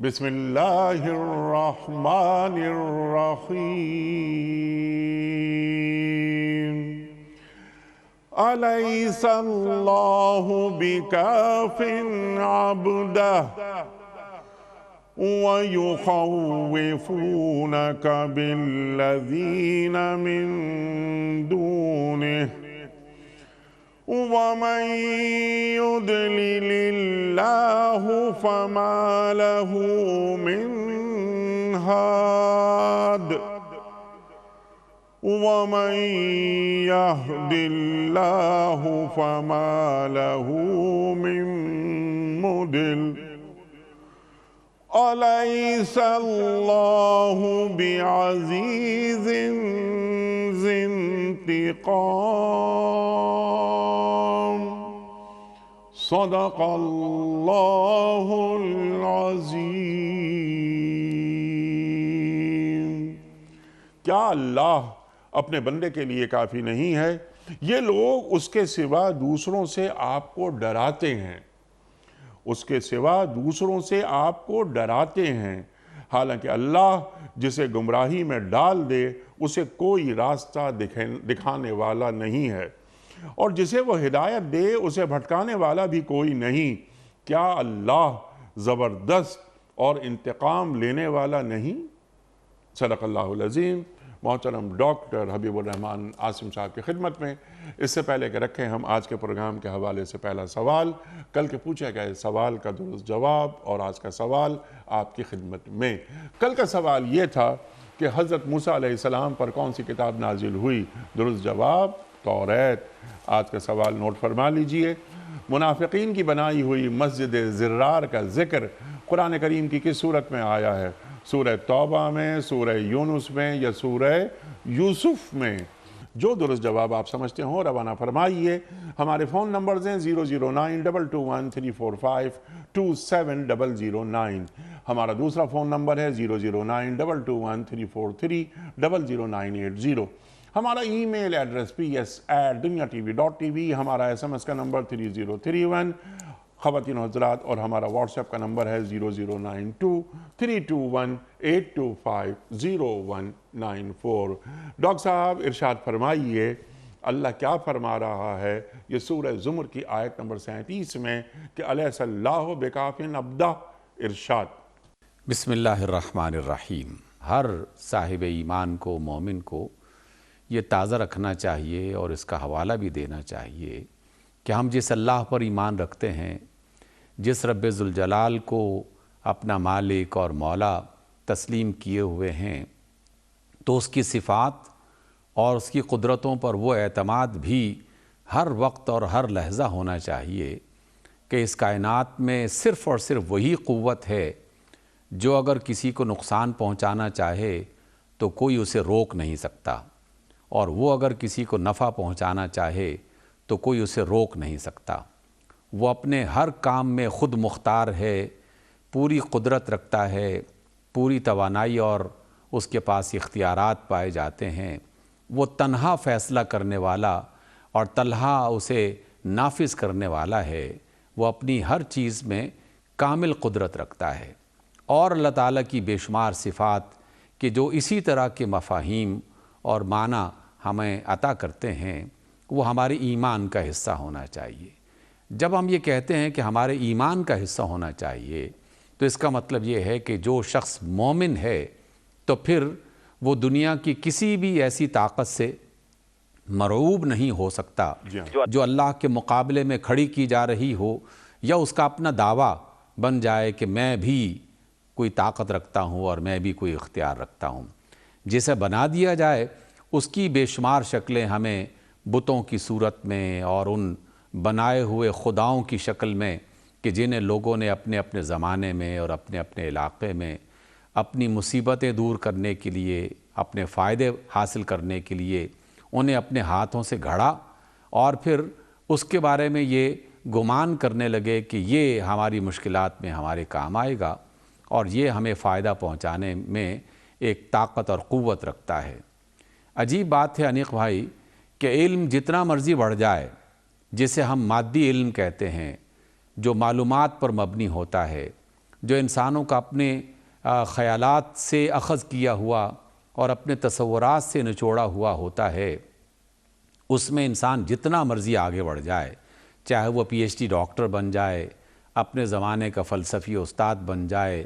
بسم اللہ الرحمن الرحیم الیس اللہ بکاف عبدہ وَيُخَوِّفُونَكَ بِالَّذِينَ مِن دُونِهِ وَمَن يُضْلِلِ اللَّهُ فَمَا لَهُ مِنْ هَادٍ وَمَن يَهْدِ اللَّهُ فَمَا لَهُ مِن مُضِلٍّ أَلَيْسَ اللَّهُ بِعَزِيزٍ ذِي انتقام صدق اللہ العظیم۔ کیا اللہ اپنے بندے کے لیے کافی نہیں ہے؟ یہ لوگ اس کے سوا دوسروں سے آپ کو ڈراتے ہیں، اس کے سوا دوسروں سے آپ کو ڈراتے ہیں، حالانکہ اللہ جسے گمراہی میں ڈال دے اسے کوئی راستہ دکھانے والا نہیں ہے، اور جسے وہ ہدایت دے اسے بھٹکانے والا بھی کوئی نہیں۔ کیا اللہ زبردست اور انتقام لینے والا نہیں؟ صدق اللہ العظیم۔ محترم ڈاکٹر حبیب الرحمن عاصم صاحب کی خدمت میں اس سے پہلے کہ رکھیں ہم آج کے پروگرام کے حوالے سے پہلا سوال، کل کے پوچھے گئے سوال کا درست جواب، اور آج کا سوال آپ کی خدمت میں۔ کل کا سوال یہ تھا کہ حضرت موسیٰ علیہ السلام پر کون سی کتاب نازل ہوئی؟ درست جواب توریت۔ آج کا سوال نوٹ فرما لیجئے۔ منافقین کی بنائی ہوئی مسجد زرار کا ذکر قرآن کریم کی کس سورت میں آیا ہے؟ سورہ توبہ میں، سورہ یونس میں، یا سورہ یوسف میں؟ جو درست جواب آپ سمجھتے ہوں روانہ فرمائیے۔ ہمارے فون نمبرز ہیں 0092213452709۔ ہمارا دوسرا فون نمبر ہے 009221343000980۔ ہمارا ای میل ایڈریس ps@duniatv.tv، ہمارا SMS کا نمبر 3031 خواتین و حضرات، اور ہمارا واٹس ایپ کا نمبر ہے 009232182500194۔ ڈاکٹر صاحب ارشاد فرمائیے، اللہ کیا فرما رہا ہے یہ سورہ زمر کی آیت نمبر 37 میں کہ الیس اللہ بکاف عبدہ؟ ارشاد۔ بسم اللہ الرحمن الرحیم۔ ہر صاحب ایمان کو، مومن کو یہ تازہ رکھنا چاہیے اور اس کا حوالہ بھی دینا چاہیے کہ ہم جس اللہ پر ایمان رکھتے ہیں، جس رب ذوالجلال کو اپنا مالک اور مولا تسلیم کیے ہوئے ہیں، تو اس کی صفات اور اس کی قدرتوں پر وہ اعتماد بھی ہر وقت اور ہر لحظہ ہونا چاہیے کہ اس کائنات میں صرف اور صرف وہی قوت ہے جو اگر کسی کو نقصان پہنچانا چاہے تو کوئی اسے روک نہیں سکتا، اور وہ اگر کسی کو نفع پہنچانا چاہے تو کوئی اسے روک نہیں سکتا۔ وہ اپنے ہر کام میں خود مختار ہے، پوری قدرت رکھتا ہے، پوری توانائی اور اس کے پاس اختیارات پائے جاتے ہیں۔ وہ تنہا فیصلہ کرنے والا اور تنہا اسے نافذ کرنے والا ہے۔ وہ اپنی ہر چیز میں کامل قدرت رکھتا ہے، اور اللہ تعالیٰ کی بے شمار صفات کہ جو اسی طرح کے مفاہیم اور معنی ہمیں عطا کرتے ہیں، وہ ہمارے ایمان کا حصہ ہونا چاہیے۔ جب ہم یہ کہتے ہیں کہ ہمارے ایمان کا حصہ ہونا چاہیے تو اس کا مطلب یہ ہے کہ جو شخص مومن ہے تو پھر وہ دنیا کی کسی بھی ایسی طاقت سے مرعوب نہیں ہو سکتا جو اللہ کے مقابلے میں کھڑی کی جا رہی ہو، یا اس کا اپنا دعویٰ بن جائے کہ میں بھی کوئی طاقت رکھتا ہوں اور میں بھی کوئی اختیار رکھتا ہوں۔ جسے بنا دیا جائے اس کی بے شمار شکلیں ہمیں بتوں کی صورت میں اور ان بنائے ہوئے خداؤں کی شکل میں کہ جنہیں لوگوں نے اپنے اپنے زمانے میں اور اپنے اپنے علاقے میں اپنی مصیبتیں دور کرنے کے لیے، اپنے فائدے حاصل کرنے کے لیے انہیں اپنے ہاتھوں سے گھڑا، اور پھر اس کے بارے میں یہ گمان کرنے لگے کہ یہ ہماری مشکلات میں ہمارے کام آئے گا اور یہ ہمیں فائدہ پہنچانے میں ایک طاقت اور قوت رکھتا ہے۔ عجیب بات ہے انیق بھائی کہ علم جتنا مرضی بڑھ جائے، جسے ہم مادی علم کہتے ہیں، جو معلومات پر مبنی ہوتا ہے، جو انسانوں کا اپنے خیالات سے اخذ کیا ہوا اور اپنے تصورات سے نچوڑا ہوا ہوتا ہے، اس میں انسان جتنا مرضی آگے بڑھ جائے، چاہے وہ پی ایچ ڈی ڈاکٹر بن جائے، اپنے زمانے کا فلسفی استاد بن جائے،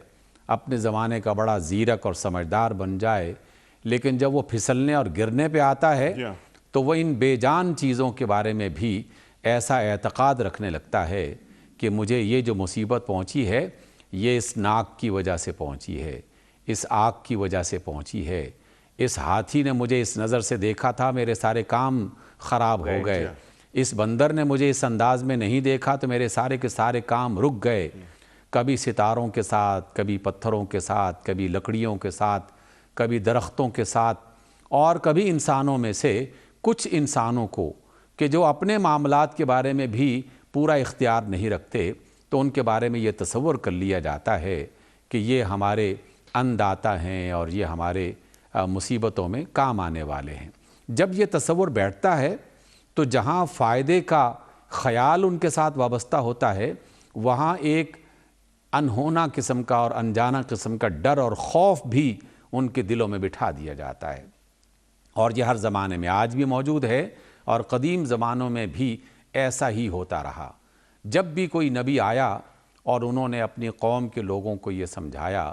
اپنے زمانے کا بڑا زیرک اور سمجھدار بن جائے، لیکن جب وہ پھسلنے اور گرنے پہ آتا ہے تو وہ ان بے جان چیزوں کے بارے میں بھی ایسا اعتقاد رکھنے لگتا ہے کہ مجھے یہ جو مصیبت پہنچی ہے یہ اس ناک کی وجہ سے پہنچی ہے، اس آگ کی وجہ سے پہنچی ہے، اس ہاتھی نے مجھے اس نظر سے دیکھا تھا، میرے سارے کام خراب ہو گئے، اس بندر نے مجھے اس انداز میں نہیں دیکھا تو میرے سارے کے سارے کام رک گئے۔ کبھی ستاروں کے ساتھ، کبھی پتھروں کے ساتھ، کبھی لکڑیوں کے ساتھ، کبھی درختوں کے ساتھ، اور کبھی انسانوں میں سے کچھ انسانوں کو کہ جو اپنے معاملات کے بارے میں بھی پورا اختیار نہیں رکھتے، تو ان کے بارے میں یہ تصور کر لیا جاتا ہے کہ یہ ہمارے انداتا ہیں اور یہ ہمارے مصیبتوں میں کام آنے والے ہیں۔ جب یہ تصور بیٹھتا ہے تو جہاں فائدے کا خیال ان کے ساتھ وابستہ ہوتا ہے، وہاں ایک انہونا قسم کا اور انجانا قسم کا ڈر اور خوف بھی ان کے دلوں میں بٹھا دیا جاتا ہے، اور یہ ہر زمانے میں آج بھی موجود ہے اور قدیم زمانوں میں بھی ایسا ہی ہوتا رہا۔ جب بھی کوئی نبی آیا اور انہوں نے اپنی قوم کے لوگوں کو یہ سمجھایا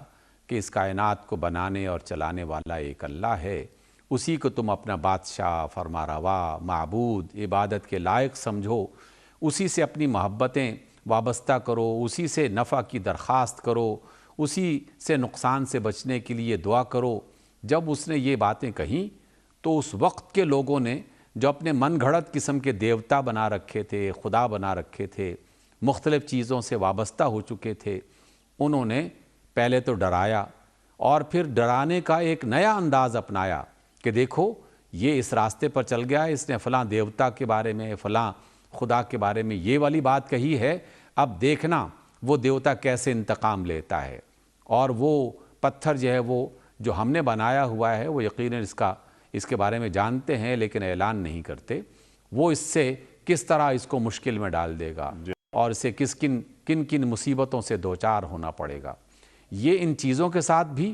کہ اس کائنات کو بنانے اور چلانے والا ایک اللہ ہے، اسی کو تم اپنا بادشاہ، فرمانروا، معبود، عبادت کے لائق سمجھو، اسی سے اپنی محبتیں وابستہ کرو، اسی سے نفع کی درخواست کرو، اسی سے نقصان سے بچنے کے لیے دعا کرو۔ جب اس نے یہ باتیں کہیں تو اس وقت کے لوگوں نے جو اپنے من گھڑت قسم کے دیوتا بنا رکھے تھے، خدا بنا رکھے تھے، مختلف چیزوں سے وابستہ ہو چکے تھے، انہوں نے پہلے تو ڈرایا اور پھر ڈرانے کا ایک نیا انداز اپنایا کہ دیکھو یہ اس راستے پر چل گیا، اس نے فلاں دیوتا کے بارے میں، فلاں خدا کے بارے میں یہ والی بات کہی ہے، اب دیکھنا وہ دیوتا کیسے انتقام لیتا ہے، اور وہ پتھر جو ہے وہ جو ہم نے بنایا ہوا ہے وہ یقیناً اس کے بارے میں جانتے ہیں لیکن اعلان نہیں کرتے، وہ اس سے کس طرح اس کو مشکل میں ڈال دے گا اور اسے کن کن مصیبتوں سے دوچار ہونا پڑے گا۔ یہ ان چیزوں کے ساتھ بھی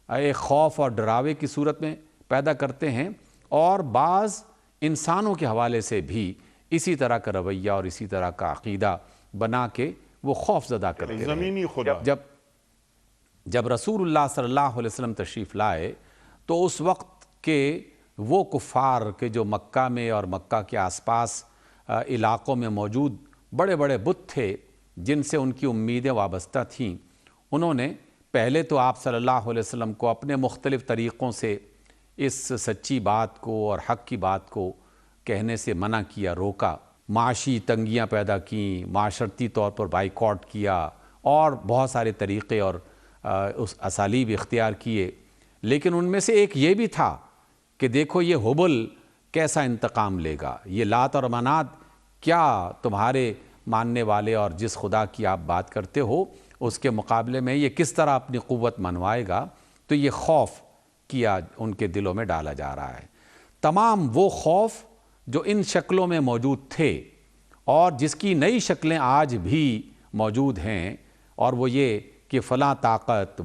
ایک خوف اور ڈراوے کی صورت میں پیدا کرتے ہیں، اور بعض انسانوں کے حوالے سے بھی اسی طرح کا رویہ اور اسی طرح کا عقیدہ بنا کے وہ خوف زدہ کرتے ہیں۔ زمینی خدا جب رسول اللہ صلی اللہ علیہ وسلم تشریف لائے تو اس وقت کہ وہ کفار کے جو مکہ میں اور مکہ کے آس پاس علاقوں میں موجود بڑے بڑے بت تھے جن سے ان کی امیدیں وابستہ تھیں، انہوں نے پہلے تو آپ صلی اللہ علیہ وسلم کو اپنے مختلف طریقوں سے اس سچی بات کو اور حق کی بات کو کہنے سے منع کیا، روکا، معاشی تنگیاں پیدا کیں، معاشرتی طور پر بائیکاٹ کیا، اور بہت سارے طریقے اور اس اسالیب اختیار کیے، لیکن ان میں سے ایک یہ بھی تھا کہ دیکھو یہ ہبل کیسا انتقام لے گا، یہ لات اور منات کیا تمہارے ماننے والے اور جس خدا کی آپ بات کرتے ہو اس کے مقابلے میں یہ کس طرح اپنی قوت منوائے گا۔ تو یہ خوف کیا ان کے دلوں میں ڈالا جا رہا ہے۔ تمام وہ خوف جو ان شکلوں میں موجود تھے اور جس کی نئی شکلیں آج بھی موجود ہیں، اور وہ یہ کہ فلاں طاقت،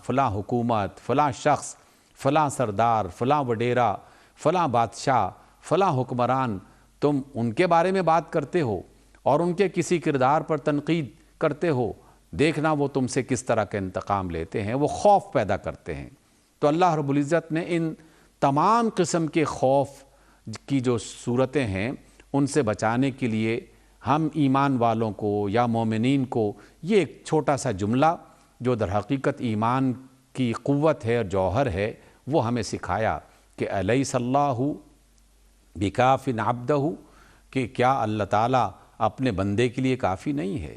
فلاں حکومت، فلاں شخص، فلاں سردار، فلاں وڈیرا، فلاں بادشاہ، فلاں حکمران، تم ان کے بارے میں بات کرتے ہو اور ان کے کسی کردار پر تنقید کرتے ہو، دیکھنا وہ تم سے کس طرح کا انتقام لیتے ہیں، وہ خوف پیدا کرتے ہیں۔ تو اللہ رب العزت نے ان تمام قسم کے خوف کی جو صورتیں ہیں ان سے بچانے کے لیے ہم ایمان والوں کو یا مومنین کو یہ ایک چھوٹا سا جملہ جو در حقیقت ایمان کی قوت ہے اور جوہر ہے وہ ہمیں سکھایا کہ الیس اللہ بکاف عبدہ، کہ کیا اللہ تعالیٰ اپنے بندے کے لیے کافی نہیں ہے۔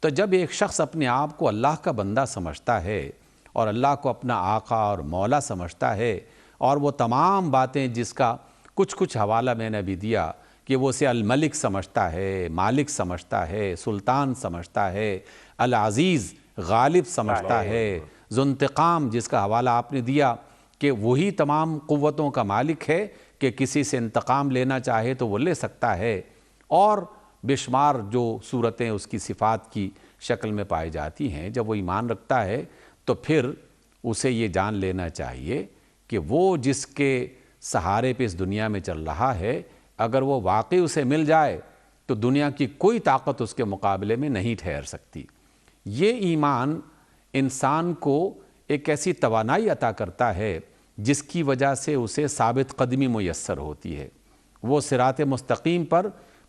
تو جب ایک شخص اپنے آپ کو اللہ کا بندہ سمجھتا ہے اور اللہ کو اپنا آقا اور مولا سمجھتا ہے، اور وہ تمام باتیں جس کا کچھ حوالہ میں نے بھی دیا کہ وہ اسے الملک سمجھتا ہے، مالک سمجھتا ہے، سلطان سمجھتا ہے، العزیز غالب سمجھتا ہے، ذو انتقام جس کا حوالہ آپ نے دیا کہ وہی تمام قوتوں کا مالک ہے کہ کسی سے انتقام لینا چاہے تو وہ لے سکتا ہے، اور بے شمار جو صورتیں اس کی صفات کی شکل میں پائی جاتی ہیں، جب وہ ایمان رکھتا ہے تو پھر اسے یہ جان لینا چاہیے کہ وہ جس کے سہارے پہ اس دنیا میں چل رہا ہے، اگر وہ واقعی اسے مل جائے تو دنیا کی کوئی طاقت اس کے مقابلے میں نہیں ٹھہر سکتی۔ یہ ایمان انسان کو ایک ایسی توانائی عطا کرتا ہے جس کی وجہ سے اسے ثابت قدمی میسر ہوتی ہے۔ وہ صراط مستقیم پر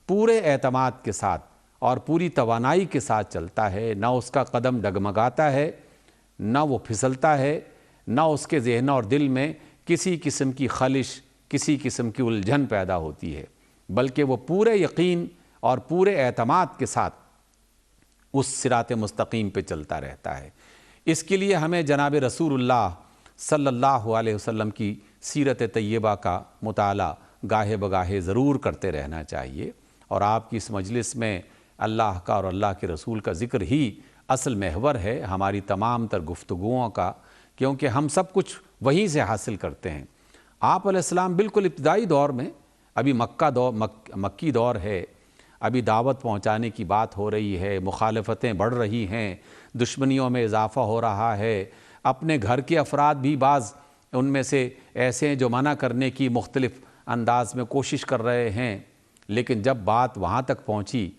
پورے اعتماد کے ساتھ اور پوری توانائی کے ساتھ چلتا ہے، نہ اس کا قدم ڈگمگاتا ہے، نہ وہ پھسلتا ہے، نہ اس کے ذہن اور دل میں کسی قسم کی خلش، کسی قسم کی الجھن پیدا ہوتی ہے، بلکہ وہ پورے یقین اور پورے اعتماد کے ساتھ اس صراط مستقیم پہ چلتا رہتا ہے۔ اس کے لیے ہمیں جناب رسول اللہ صلی اللہ علیہ وسلم کی سیرت طیبہ کا مطالعہ گاہے بگاہے ضرور کرتے رہنا چاہیے، اور آپ کی اس مجلس میں اللہ کا اور اللہ کے رسول کا ذکر ہی اصل محور ہے ہماری تمام تر گفتگوؤں کا، کیونکہ ہم سب کچھ وہیں سے حاصل کرتے ہیں۔ آپ علیہ السلام بالکل ابتدائی دور میں، ابھی مکی دور ہے، ابھی دعوت پہنچانے کی بات ہو رہی ہے، مخالفتیں بڑھ رہی ہیں، دشمنیوں میں اضافہ ہو رہا ہے، اپنے گھر کے افراد بھی بعض ان میں سے ایسے ہیں جو منع کرنے کی مختلف انداز میں کوشش کر رہے ہیں، لیکن جب بات وہاں تک پہنچی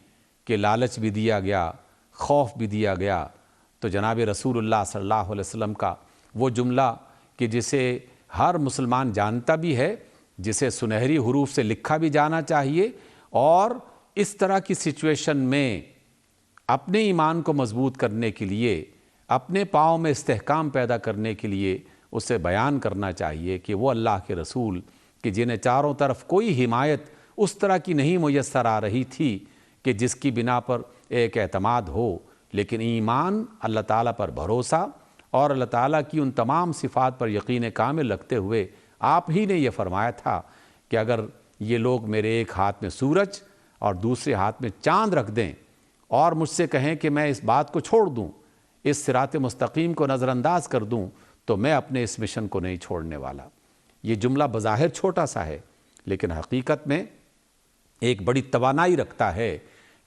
کہ لالچ بھی دیا گیا، خوف بھی دیا گیا، تو جناب رسول اللہ صلی اللہ علیہ وسلم کا وہ جملہ کہ جسے ہر مسلمان جانتا بھی ہے، جسے سنہری حروف سے لکھا بھی جانا چاہیے، اور اس طرح کی سچویشن میں اپنے ایمان کو مضبوط کرنے کے لیے، اپنے پاؤں میں استحکام پیدا کرنے کے لیے اسے بیان کرنا چاہیے کہ وہ اللہ کے رسول کہ جنہیں چاروں طرف کوئی حمایت اس طرح کی نہیں میسر آ رہی تھی کہ جس کی بنا پر ایک اعتماد ہو، لیکن ایمان، اللہ تعالیٰ پر بھروسہ اور اللہ تعالیٰ کی ان تمام صفات پر یقین کامل رکھتے ہوئے آپ ہی نے یہ فرمایا تھا کہ اگر یہ لوگ میرے ایک ہاتھ میں سورج اور دوسرے ہاتھ میں چاند رکھ دیں اور مجھ سے کہیں کہ میں اس بات کو چھوڑ دوں، اس صراط مستقیم کو نظر انداز کر دوں، تو میں اپنے اس مشن کو نہیں چھوڑنے والا۔ یہ جملہ بظاہر چھوٹا سا ہے، لیکن حقیقت میں ایک بڑی توانائی رکھتا ہے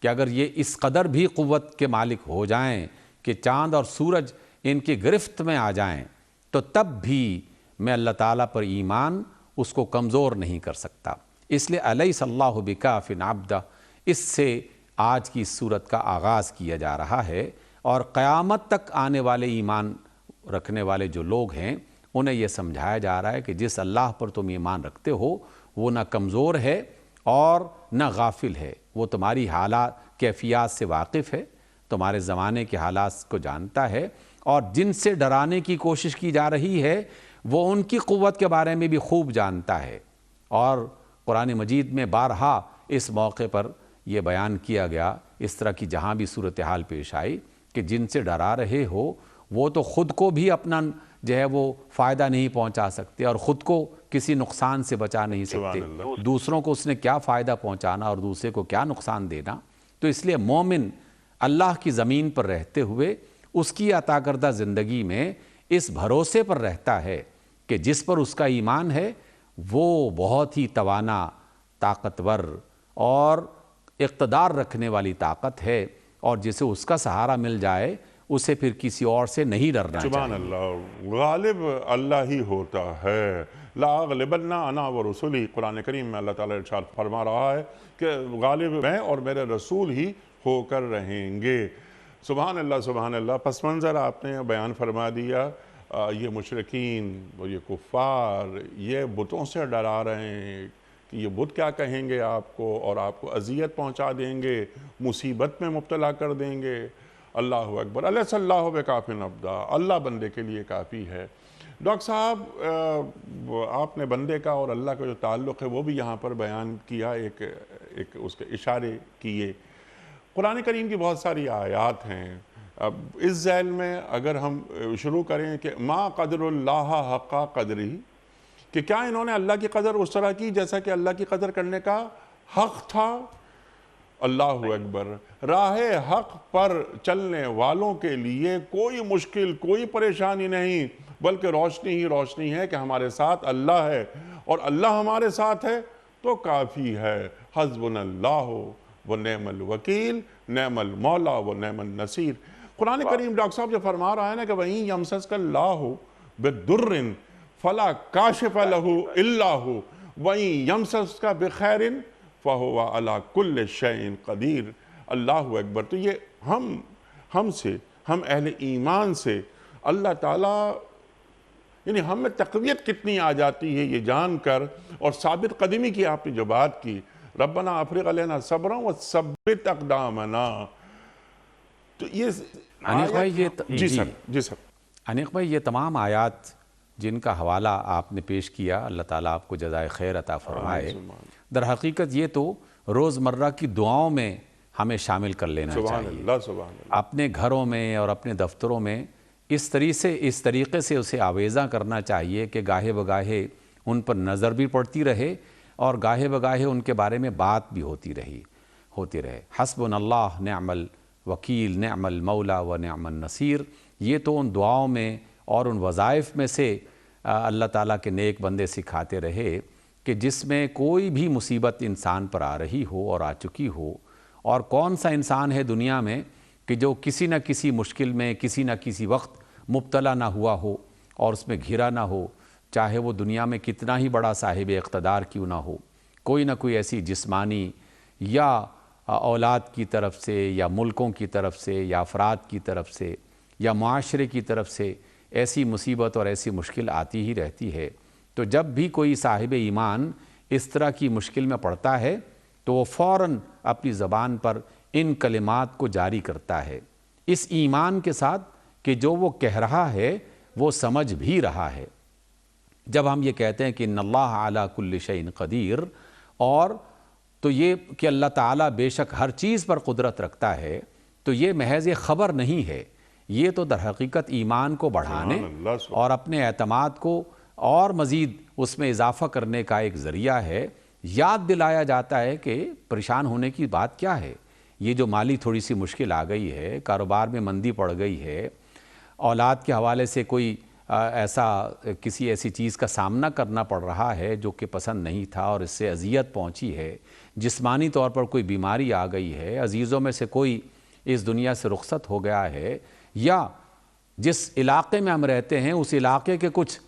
کہ اگر یہ اس قدر بھی قوت کے مالک ہو جائیں کہ چاند اور سورج ان کی گرفت میں آ جائیں، تو تب بھی میں اللہ تعالیٰ پر ایمان اس کو کمزور نہیں کر سکتا۔ اس لیے الیس اللہ بکاف عبدہ، اس سے آج کی صورت کا آغاز کیا جا رہا ہے، اور قیامت تک آنے والے ایمان رکھنے والے جو لوگ ہیں انہیں یہ سمجھایا جا رہا ہے کہ جس اللہ پر تم ایمان رکھتے ہو وہ نہ کمزور ہے اور نہ غافل ہے، وہ تمہاری حالات کیفیات سے واقف ہے، تمہارے زمانے کے حالات کو جانتا ہے، اور جن سے ڈرانے کی کوشش کی جا رہی ہے وہ ان کی قوت کے بارے میں بھی خوب جانتا ہے۔ اور قرآن مجید میں بارہا اس موقع پر یہ بیان کیا گیا، اس طرح کی جہاں بھی صورتحال پیش آئی کہ جن سے ڈرا رہے ہو وہ تو خود کو بھی اپنا جو ہے وہ فائدہ نہیں پہنچا سکتے اور خود کو کسی نقصان سے بچا نہیں سکتے، دوسروں کو اس نے کیا فائدہ پہنچانا اور دوسرے کو کیا نقصان دینا۔ تو اس لیے مومن اللہ کی زمین پر رہتے ہوئے اس کی عطا کردہ زندگی میں اس بھروسے پر رہتا ہے کہ جس پر اس کا ایمان ہے وہ بہت ہی توانا، طاقتور اور اقتدار رکھنے والی طاقت ہے، اور جسے اس کا سہارا مل جائے اسے پھر کسی اور سے نہیں ڈرنا چاہیے۔ سبحان اللہ، غالب اللہ ہی ہوتا ہے۔ لا اغلبن انا ورسلی، قرآن کریم میں اللہ تعالیٰ ارشاد فرما رہا ہے کہ غالب میں اور میرے رسول ہی ہو کر رہیں گے۔ سبحان اللہ، سبحان اللہ۔ پس منظر آپ نے بیان فرما دیا، یہ مشرکین اور یہ کفار یہ بتوں سے ڈرا رہے ہیں کہ یہ بت کیا کہیں گے آپ کو، اور آپ کو اذیت پہنچا دیں گے، مصیبت میں مبتلا کر دیں گے۔ اللہ اکبر، الیس اللہ بکاف عبدہ، اللہ بندے کے لیے کافی ہے۔ ڈاکٹر صاحب، آپ نے بندے کا اور اللہ کا جو تعلق ہے وہ بھی یہاں پر بیان کیا، ایک اس کے اشارے کیے۔ قرآن کریم کی بہت ساری آیات ہیں۔ اب اس ذیل میں اگر ہم شروع کریں کہ ما قدر اللہ حق قدری، کہ کیا انہوں نے اللہ کی قدر اس طرح کی جیسا کہ اللہ کی قدر کرنے کا حق تھا؟ اللہ اکبر۔ راہ حق پر چلنے والوں کے لیے کوئی مشکل، کوئی پریشانی نہیں، بلکہ روشنی ہی روشنی ہے کہ ہمارے ساتھ اللہ ہے، اور اللہ ہمارے ساتھ ہے تو کافی ہے۔ حسبنا اللہ و نعم الوکیل، نعم المولا و نعم النصیر۔ قرآن کریم ڈاکٹر صاحب جو فرما رہا ہے نا کہ وَإِن يَمْسَسْكَ اللَّهُ بِالضُّرٍّ فَلَا كَاشِفَ لَهُ إِلَّا هُوَ وَإِن يَمْسَسْكَ بِخَيْرٍ فَهُوَ عَلَى كُلِّ شَيْءٍ قَدِيرٌ۔ اللہ اکبر۔ تو یہ ہم سے، ہم اہل ایمان سے اللہ تعالیٰ، یعنی ہم میں تقویت کتنی آ جاتی ہے یہ جان کر، اور ثابت قدمی کی آپ نے جو بات کی، ربنا افرغ علینا صبرا وثبت اقدامنا، تو یہ انیق بھائی جی سر، جی سر، انیق بھائی یہ تمام آیات جن کا حوالہ آپ نے پیش کیا، اللہ تعالیٰ آپ کو جزائے خیر عطا فرمائے، در حقیقت یہ تو روزمرہ کی دعاؤں میں ہمیں شامل کر لینا سبحان چاہیے، اللہ، سبحان اللہ، اپنے گھروں میں اور اپنے دفتروں میں اس طریقے سے اسے آویزاں کرنا چاہیے کہ گاہے بگاہے ان پر نظر بھی پڑتی رہے اور گاہے بگاہے ان کے بارے میں بات بھی ہوتی رہے۔ حسبنا اللہ نعم الوکیل، نعم المولا و نعم النصیر، یہ تو ان دعاؤں میں اور ان وظائف میں سے اللہ تعالیٰ کے نیک بندے سکھاتے رہے کہ جس میں کوئی بھی مصیبت انسان پر آ رہی ہو اور آ چکی ہو، اور کون سا انسان ہے دنیا میں کہ جو کسی نہ کسی مشکل میں کسی نہ کسی وقت مبتلا نہ ہوا ہو اور اس میں گھرا نہ ہو، چاہے وہ دنیا میں کتنا ہی بڑا صاحب اقتدار کیوں نہ ہو، کوئی نہ کوئی ایسی جسمانی یا اولاد کی طرف سے یا ملکوں کی طرف سے یا افراد کی طرف سے یا معاشرے کی طرف سے ایسی مصیبت اور ایسی مشکل آتی ہی رہتی ہے۔ تو جب بھی کوئی صاحب ایمان اس طرح کی مشکل میں پڑتا ہے تو وہ فوراً اپنی زبان پر ان کلمات کو جاری کرتا ہے، اس ایمان کے ساتھ کہ جو وہ کہہ رہا ہے وہ سمجھ بھی رہا ہے۔ جب ہم یہ کہتے ہیں کہ ان اللہ علی کل شیء قدیر، اور تو یہ کہ اللہ تعالیٰ بے شک ہر چیز پر قدرت رکھتا ہے، تو یہ محض خبر نہیں ہے، یہ تو در حقیقت ایمان کو بڑھانے اور اپنے اعتماد کو اور مزید اس میں اضافہ کرنے کا ایک ذریعہ ہے۔ یاد دلایا جاتا ہے کہ پریشان ہونے کی بات کیا ہے، یہ جو مالی تھوڑی سی مشکل آ گئی ہے، کاروبار میں مندی پڑ گئی ہے، اولاد کے حوالے سے کوئی کسی ایسی چیز کا سامنا کرنا پڑ رہا ہے جو کہ پسند نہیں تھا اور اس سے اذیت پہنچی ہے، جسمانی طور پر کوئی بیماری آ گئی ہے، عزیزوں میں سے کوئی اس دنیا سے رخصت ہو گیا ہے، یا جس علاقے میں ہم رہتے ہیں اس علاقے کے کچھ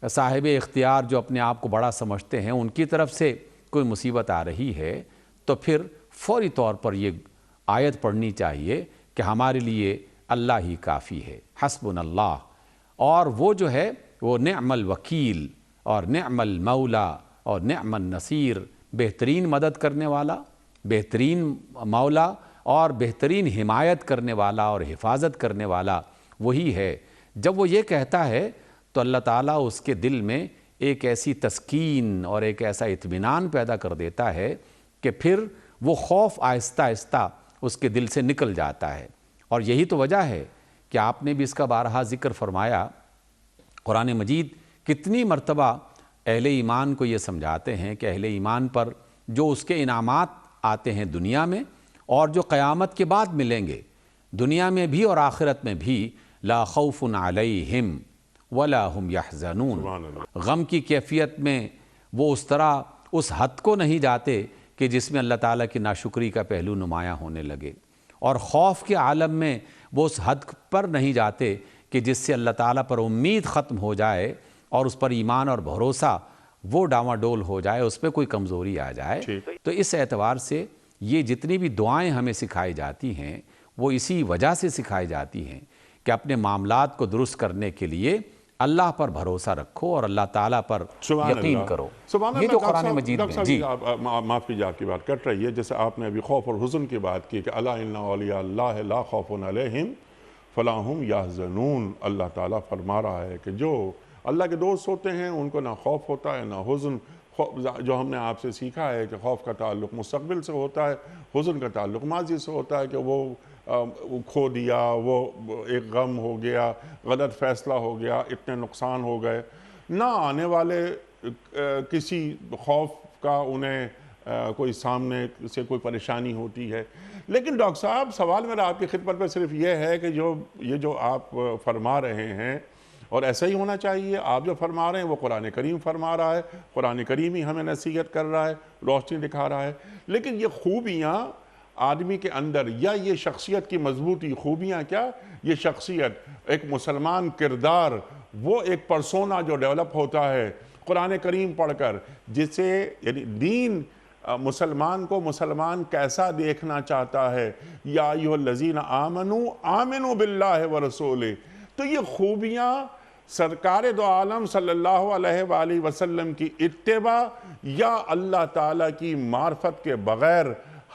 صاحب اختیار جو اپنے آپ کو بڑا سمجھتے ہیں ان کی طرف سے کوئی مصیبت آ رہی ہے، تو پھر فوری طور پر یہ آیت پڑھنی چاہیے کہ ہمارے لیے اللہ ہی کافی ہے، حسبنا اللہ، اور وہ جو ہے وہ نعم الوکیل اور نعم المولا اور نعم النصیر، بہترین مدد کرنے والا، بہترین مولا اور بہترین حمایت کرنے والا اور حفاظت کرنے والا وہی ہے۔ جب وہ یہ کہتا ہے تو اللہ تعالیٰ اس کے دل میں ایک ایسی تسکین اور ایک ایسا اطمینان پیدا کر دیتا ہے کہ پھر وہ خوف آہستہ آہستہ اس کے دل سے نکل جاتا ہے۔ اور یہی تو وجہ ہے کہ آپ نے بھی اس کا بارہا ذکر فرمایا، قرآن مجید کتنی مرتبہ اہل ایمان کو یہ سمجھاتے ہیں کہ اہل ایمان پر جو اس کے انعامات آتے ہیں دنیا میں اور جو قیامت کے بعد ملیں گے، دنیا میں بھی اور آخرت میں بھی، لا خوف علیہم ولا ہم یحزنون، غم کی کیفیت میں وہ اس طرح اس حد کو نہیں جاتے کہ جس میں اللہ تعالیٰ کی ناشکری کا پہلو نمایاں ہونے لگے، اور خوف کے عالم میں وہ اس حد پر نہیں جاتے کہ جس سے اللہ تعالیٰ پر امید ختم ہو جائے اور اس پر ایمان اور بھروسہ وہ ڈاواڈول ہو جائے، اس پہ کوئی کمزوری آ جائے۔ تو اس اعتبار سے یہ جتنی بھی دعائیں ہمیں سکھائی جاتی ہیں وہ اسی وجہ سے سکھائی جاتی ہیں کہ اپنے معاملات کو درست کرنے کے لیے اللہ پر بھروسہ رکھو اور اللہ تعالیٰ پر یقین کرو۔ یہ جو قرآن مجید میں، جی معاف کیجیے آپ کی بات کٹ رہی ہے، جیسے آپ نے ابھی خوف اور حزن کی بات کی کہ الا ان اولیاء اللہ لا خوف علیہم فلا ہم یحزنون، اللہ تعالیٰ فرما رہا ہے کہ جو اللہ کے دوست ہوتے ہیں ان کو نہ خوف ہوتا ہے نہ حزن۔ جو ہم نے آپ سے سیکھا ہے کہ خوف کا تعلق مستقبل سے ہوتا ہے، حزن کا تعلق ماضی سے ہوتا ہے کہ وہ کھو دیا، وہ ایک غم ہو گیا، غلط فیصلہ ہو گیا، اتنے نقصان ہو گئے، نہ آنے والے کسی خوف کا انہیں کوئی سامنے سے کوئی پریشانی ہوتی ہے۔ لیکن ڈاکٹر صاحب سوال میرا آپ کی خدمت میں صرف یہ ہے کہ جو آپ فرما رہے ہیں اور ایسا ہی ہونا چاہیے، آپ جو فرما رہے ہیں وہ قرآن کریم فرما رہا ہے، قرآن کریم ہی ہمیں نصیحت کر رہا ہے، روشنی دکھا رہا ہے، لیکن یہ خوبیاں آدمی کے اندر یا یہ شخصیت کی مضبوطی خوبیاں کیا، یہ شخصیت ایک مسلمان کردار، وہ ایک پرسونا جو ڈیولپ ہوتا ہے قرآن کریم پڑھ کر، جسے یعنی دین مسلمان کو مسلمان کیسا دیکھنا چاہتا ہے، یا ایھا الذین آمنوا آمنوا باللہ ورسولہ، تو یہ خوبیاں سرکار دو عالم صلی اللہ علیہ وآلہ وسلم کی اتباع یا اللہ تعالیٰ کی معرفت کے بغیر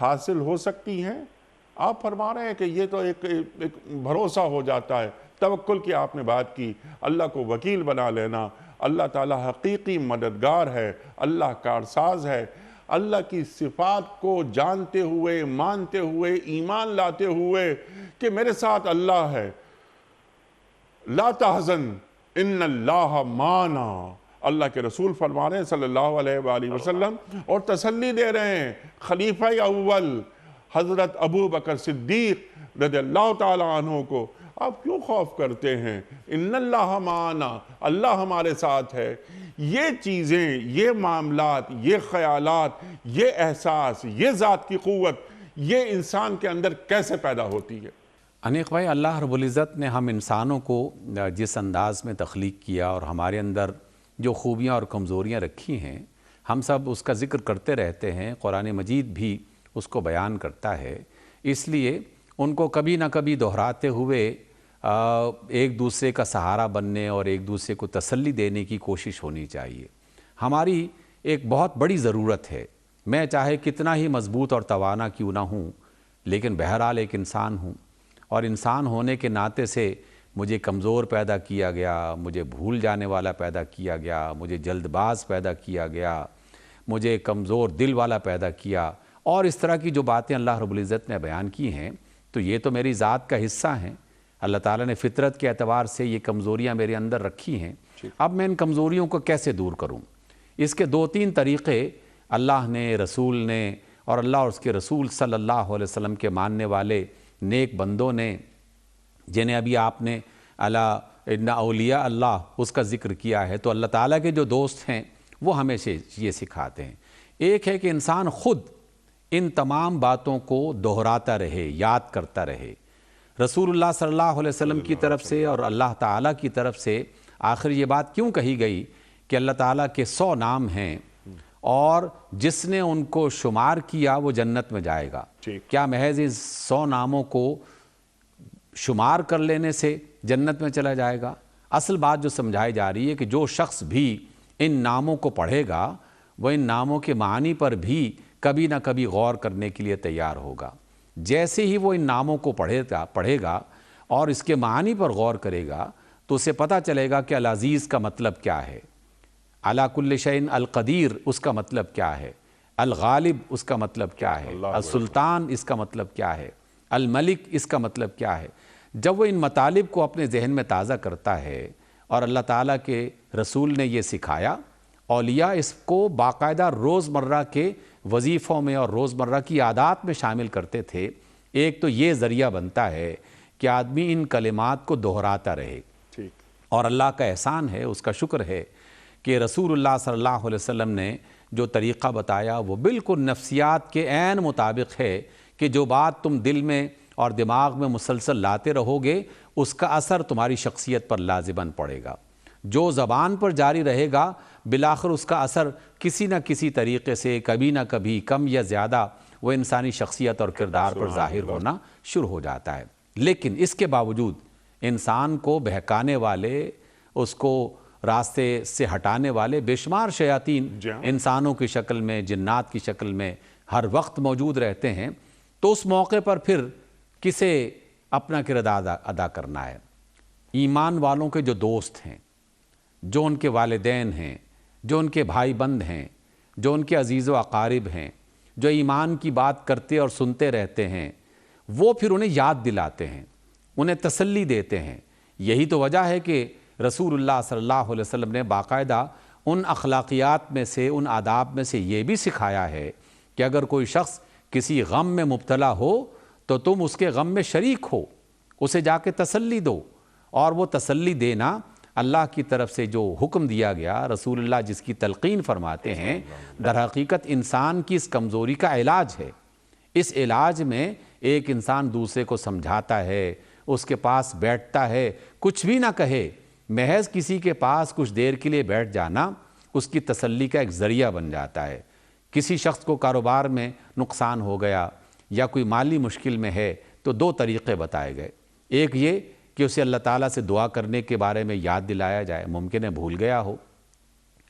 حاصل ہو سکتی ہیں؟ آپ فرما رہے ہیں کہ یہ تو ایک بھروسہ ہو جاتا ہے، توکل کی آپ نے بات کی، اللہ کو وکیل بنا لینا، اللہ تعالیٰ حقیقی مددگار ہے، اللہ کارساز ہے، اللہ کی صفات کو جانتے ہوئے، مانتے ہوئے، ایمان لاتے ہوئے کہ میرے ساتھ اللہ ہے، لا تحزن ان اللہ معنا، اللہ کے رسول فرما رہے ہیں صلی اللہ علیہ وآلہ وسلم، اور تسلی دے رہے ہیں خلیفہ اول حضرت ابو بکر صدیق رضی اللہ تعالیٰ عنہ کو، آپ کیوں خوف کرتے ہیں؟ ان اللہ معنا، اللہ ہمارے ساتھ ہے۔ یہ چیزیں، یہ معاملات، یہ خیالات، یہ احساس، یہ ذات کی قوت، یہ انسان کے اندر کیسے پیدا ہوتی ہے؟ انیق بھائی، اللہ رب العزت نے ہم انسانوں کو جس انداز میں تخلیق کیا اور ہمارے اندر جو خوبیاں اور کمزوریاں رکھی ہیں، ہم سب اس کا ذکر کرتے رہتے ہیں، قرآن مجید بھی اس کو بیان کرتا ہے، اس لیے ان کو کبھی نہ کبھی دہراتے ہوئے ایک دوسرے کا سہارا بننے اور ایک دوسرے کو تسلی دینے کی کوشش ہونی چاہیے۔ ہماری ایک بہت بڑی ضرورت ہے، میں چاہے کتنا ہی مضبوط اور توانا کیوں نہ ہوں، لیکن بہرحال ایک انسان ہوں، اور انسان ہونے کے ناطے سے مجھے کمزور پیدا کیا گیا، مجھے بھول جانے والا پیدا کیا گیا، مجھے جلد باز پیدا کیا گیا، مجھے کمزور دل والا پیدا کیا، اور اس طرح کی جو باتیں اللہ رب العزت نے بیان کی ہیں، تو یہ تو میری ذات کا حصہ ہیں۔ اللہ تعالیٰ نے فطرت کے اعتبار سے یہ کمزوریاں میرے اندر رکھی ہیں، اب میں ان کمزوریوں کو کیسے دور کروں؟ اس کے 2-3 طریقے اللہ نے، رسول نے، اور اللہ اور اس کے رسول صلی اللہ علیہ وسلم کے ماننے والے نیک بندوں نے، جنہیں ابھی آپ نے الا ان اولیاء اللہ اس کا ذکر کیا ہے، تو اللہ تعالیٰ کے جو دوست ہیں وہ ہمیشہ یہ سکھاتے ہیں۔ ایک ہے کہ انسان خود ان تمام باتوں کو دہراتا رہے، یاد کرتا رہے۔ رسول اللہ صلی اللہ علیہ وسلم کی طرف سے اور اللہ تعالیٰ کی طرف سے آخر یہ بات کیوں کہی گئی کہ اللہ تعالیٰ کے 100 نام ہیں، اور جس نے ان کو شمار کیا وہ جنت میں جائے گا؟ کیا محض ان 100 ناموں کو شمار کر لینے سے جنت میں چلا جائے گا؟ اصل بات جو سمجھائی جا رہی ہے کہ جو شخص بھی ان ناموں کو پڑھے گا، وہ ان ناموں کے معنی پر بھی کبھی نہ کبھی غور کرنے کے لیے تیار ہوگا۔ جیسے ہی وہ ان ناموں کو پڑھے گا اور اس کے معنی پر غور کرے گا، تو اسے پتہ چلے گا کہ العزیز کا مطلب کیا ہے، علی کل شیء القدیر اس کا مطلب کیا ہے، الغالب اس کا مطلب کیا ہے، السلطان اس کا مطلب کیا ہے، الملک اس کا مطلب کیا ہے۔ جب وہ ان مطالب کو اپنے ذہن میں تازہ کرتا ہے، اور اللہ تعالیٰ کے رسول نے یہ سکھایا، اولیاء اس کو باقاعدہ روزمرہ کے وظیفوں میں اور روزمرہ کی عادات میں شامل کرتے تھے، ایک تو یہ ذریعہ بنتا ہے کہ آدمی ان کلمات کو دہراتا رہے۔ اور اللہ کا احسان ہے، اس کا شکر ہے کہ رسول اللہ صلی اللہ علیہ وسلم نے جو طریقہ بتایا وہ بالکل نفسیات کے عین مطابق ہے کہ جو بات تم دل میں اور دماغ میں مسلسل لاتے رہو گے، اس کا اثر تمہاری شخصیت پر لازماً پڑے گا۔ جو زبان پر جاری رہے گا، بالآخر اس کا اثر کسی نہ کسی طریقے سے کبھی نہ کبھی کم یا زیادہ وہ انسانی شخصیت اور کردار پر ظاہر ہونا شروع ہو جاتا ہے۔ لیکن اس کے باوجود انسان کو بہکانے والے، اس کو راستے سے ہٹانے والے بے شمار شیاطین انسانوں کی شکل میں، جنات کی شکل میں ہر وقت موجود رہتے ہیں۔ تو اس موقع پر پھر کسے اپنا کردار ادا کرنا ہے؟ ایمان والوں کے جو دوست ہیں، جو ان کے والدین ہیں، جو ان کے بھائی بند ہیں، جو ان کے عزیز و اقارب ہیں، جو ایمان کی بات کرتے اور سنتے رہتے ہیں، وہ پھر انہیں یاد دلاتے ہیں، انہیں تسلی دیتے ہیں۔ یہی تو وجہ ہے کہ رسول اللہ صلی اللہ علیہ وسلم نے باقاعدہ ان اخلاقیات میں سے، ان آداب میں سے یہ بھی سکھایا ہے کہ اگر کوئی شخص کسی غم میں مبتلا ہو تو تم اس کے غم میں شریک ہو، اسے جا کے تسلی دو۔ اور وہ تسلی دینا اللہ کی طرف سے جو حکم دیا گیا، رسول اللہ جس کی تلقین فرماتے ہیں، در حقیقت انسان کی اس کمزوری کا علاج ہے۔ اس علاج میں ایک انسان دوسرے کو سمجھاتا ہے، اس کے پاس بیٹھتا ہے، کچھ بھی نہ کہے، محض کسی کے پاس کچھ دیر کے لیے بیٹھ جانا اس کی تسلی کا ایک ذریعہ بن جاتا ہے۔ کسی شخص کو کاروبار میں نقصان ہو گیا یا کوئی مالی مشکل میں ہے تو دو طریقے بتائے گئے، ایک یہ کہ اسے اللہ تعالیٰ سے دعا کرنے کے بارے میں یاد دلایا جائے، ممکن ہے بھول گیا ہو،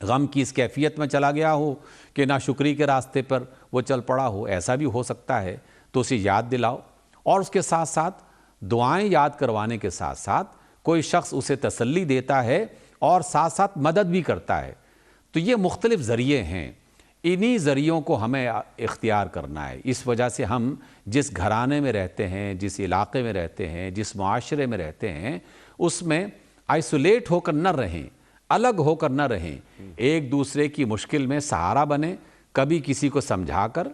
غم کی اس کیفیت میں چلا گیا ہو کہ ناشکری کے راستے پر وہ چل پڑا ہو، ایسا بھی ہو سکتا ہے، تو اسے یاد دلاؤ، اور اس کے ساتھ ساتھ دعائیں یاد کروانے کے ساتھ ساتھ کوئی شخص اسے تسلی دیتا ہے اور ساتھ ساتھ مدد بھی کرتا ہے۔ تو یہ مختلف ذریعے ہیں، انہی ذریعوں کو ہمیں اختیار کرنا ہے۔ اس وجہ سے ہم جس گھرانے میں رہتے ہیں، جس علاقے میں رہتے ہیں، جس معاشرے میں رہتے ہیں، اس میں آئسولیٹ ہو کر نہ رہیں، الگ ہو کر نہ رہیں، ایک دوسرے کی مشکل میں سہارا بنیں، کبھی کسی کو سمجھا کر،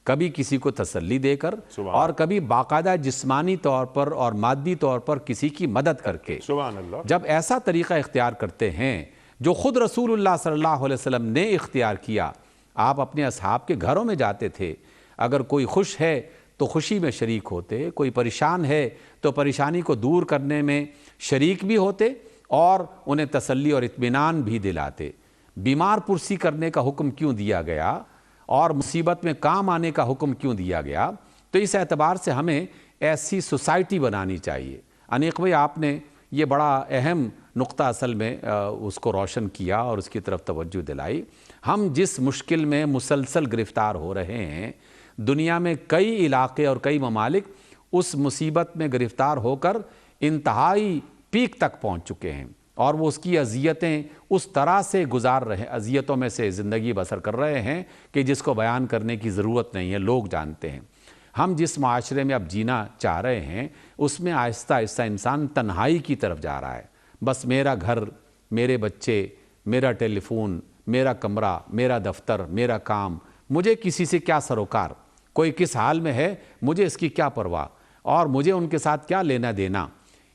کبھی کسی کو تسلی دے کر، اور کبھی باقاعدہ جسمانی طور پر اور مادی طور پر کسی کی مدد کر کے۔ سبحان اللہ۔ جب ایسا طریقہ اختیار کرتے ہیں جو خود رسول اللہ صلی اللہ علیہ وسلم نے اختیار کیا، آپ اپنے اصحاب کے گھروں میں جاتے تھے، اگر کوئی خوش ہے تو خوشی میں شریک ہوتے، کوئی پریشان ہے تو پریشانی کو دور کرنے میں شریک بھی ہوتے اور انہیں تسلی اور اطمینان بھی دلاتے۔ بیمار پرسی کرنے کا حکم کیوں دیا گیا اور مصیبت میں کام آنے کا حکم کیوں دیا گیا؟ تو اس اعتبار سے ہمیں ایسی سوسائٹی بنانی چاہیے۔ انیق بھائی، آپ نے یہ بڑا اہم نقطہ اصل میں اس کو روشن کیا اور اس کی طرف توجہ دلائی۔ ہم جس مشکل میں مسلسل گرفتار ہو رہے ہیں، دنیا میں کئی علاقے اور کئی ممالک اس مصیبت میں گرفتار ہو کر انتہائی پیک تک پہنچ چکے ہیں، اور وہ اس کی اذیتیں اس طرح سے گزار رہے، اذیتوں میں سے زندگی بسر کر رہے ہیں کہ جس کو بیان کرنے کی ضرورت نہیں ہے، لوگ جانتے ہیں۔ ہم جس معاشرے میں اب جینا چاہ رہے ہیں، اس میں آہستہ آہستہ انسان تنہائی کی طرف جا رہا ہے۔ بس میرا گھر، میرے بچے، میرا ٹیلی فون، میرا کمرہ، میرا دفتر، میرا کام، مجھے کسی سے کیا سروکار، کوئی کس حال میں ہے مجھے اس کی کیا پرواہ، اور مجھے ان کے ساتھ کیا لینا دینا۔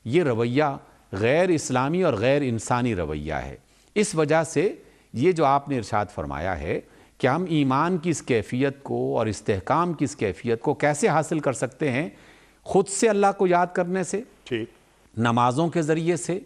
یہ رویہ غیر اسلامی اور غیر انسانی رویہ ہے۔ اس وجہ سے یہ جو آپ نے ارشاد فرمایا ہے کہ ہم ایمان کی اس کیفیت کو اور استحکام کی اس کیفیت کو کیسے حاصل کر سکتے ہیں؟ خود سے اللہ کو یاد کرنے سے، ٹھیک، نمازوں کے ذریعے سے،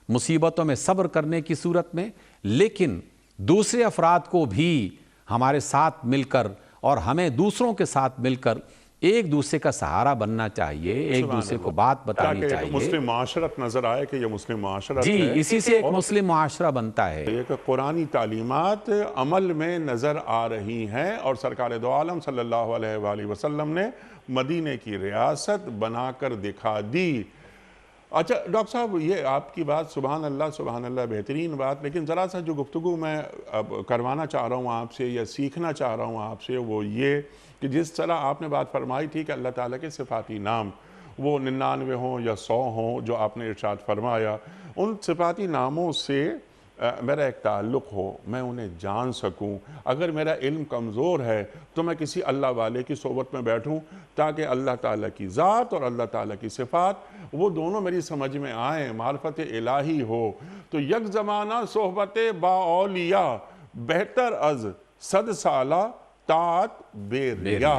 مصیبتوں میں صبر کرنے کی صورت میں، لیکن دوسرے افراد کو بھی ہمارے ساتھ مل کر اور ہمیں دوسروں کے ساتھ مل کر ایک دوسرے کا سہارا بننا چاہیے، ایک دوسرے کو بات بتانی تاکہ چاہیے، مسلم معاشرت نظر آئے کہ یہ مسلم معاشرت جی، ہے، اسی سے ایک مسلم معاشرہ بنتا ہے۔ یہ کہ قرآنی تعلیمات عمل میں نظر آ رہی ہیں، اور سرکار دو عالم صلی اللہ علیہ وآلہ وسلم نے مدینے کی ریاست بنا کر دکھا دی۔ اچھا ڈاکٹر صاحب، یہ آپ کی بات سبحان اللہ بہترین بات، لیکن ذرا سا جو گفتگو میں اب کروانا چاہ رہا ہوں آپ سے یا سیکھنا چاہ رہا ہوں آپ سے، وہ یہ کہ جس طرح آپ نے بات فرمائی تھی کہ اللہ تعالیٰ کے صفاتی نام وہ 99 ہوں یا 100 ہوں جو آپ نے ارشاد فرمایا، ان صفاتی ناموں سے میرا ایک تعلق ہو، میں انہیں جان سکوں۔ اگر میرا علم کمزور ہے تو میں کسی اللہ والے کی صحبت میں بیٹھوں تاکہ اللہ تعالیٰ کی ذات اور اللہ تعالیٰ کی صفات وہ دونوں میری سمجھ میں آئیں، معرفت الہی ہو۔ تو یک زمانہ صحبت با اولیاء بہتر از 100 سالہ طاعت بے ریا۔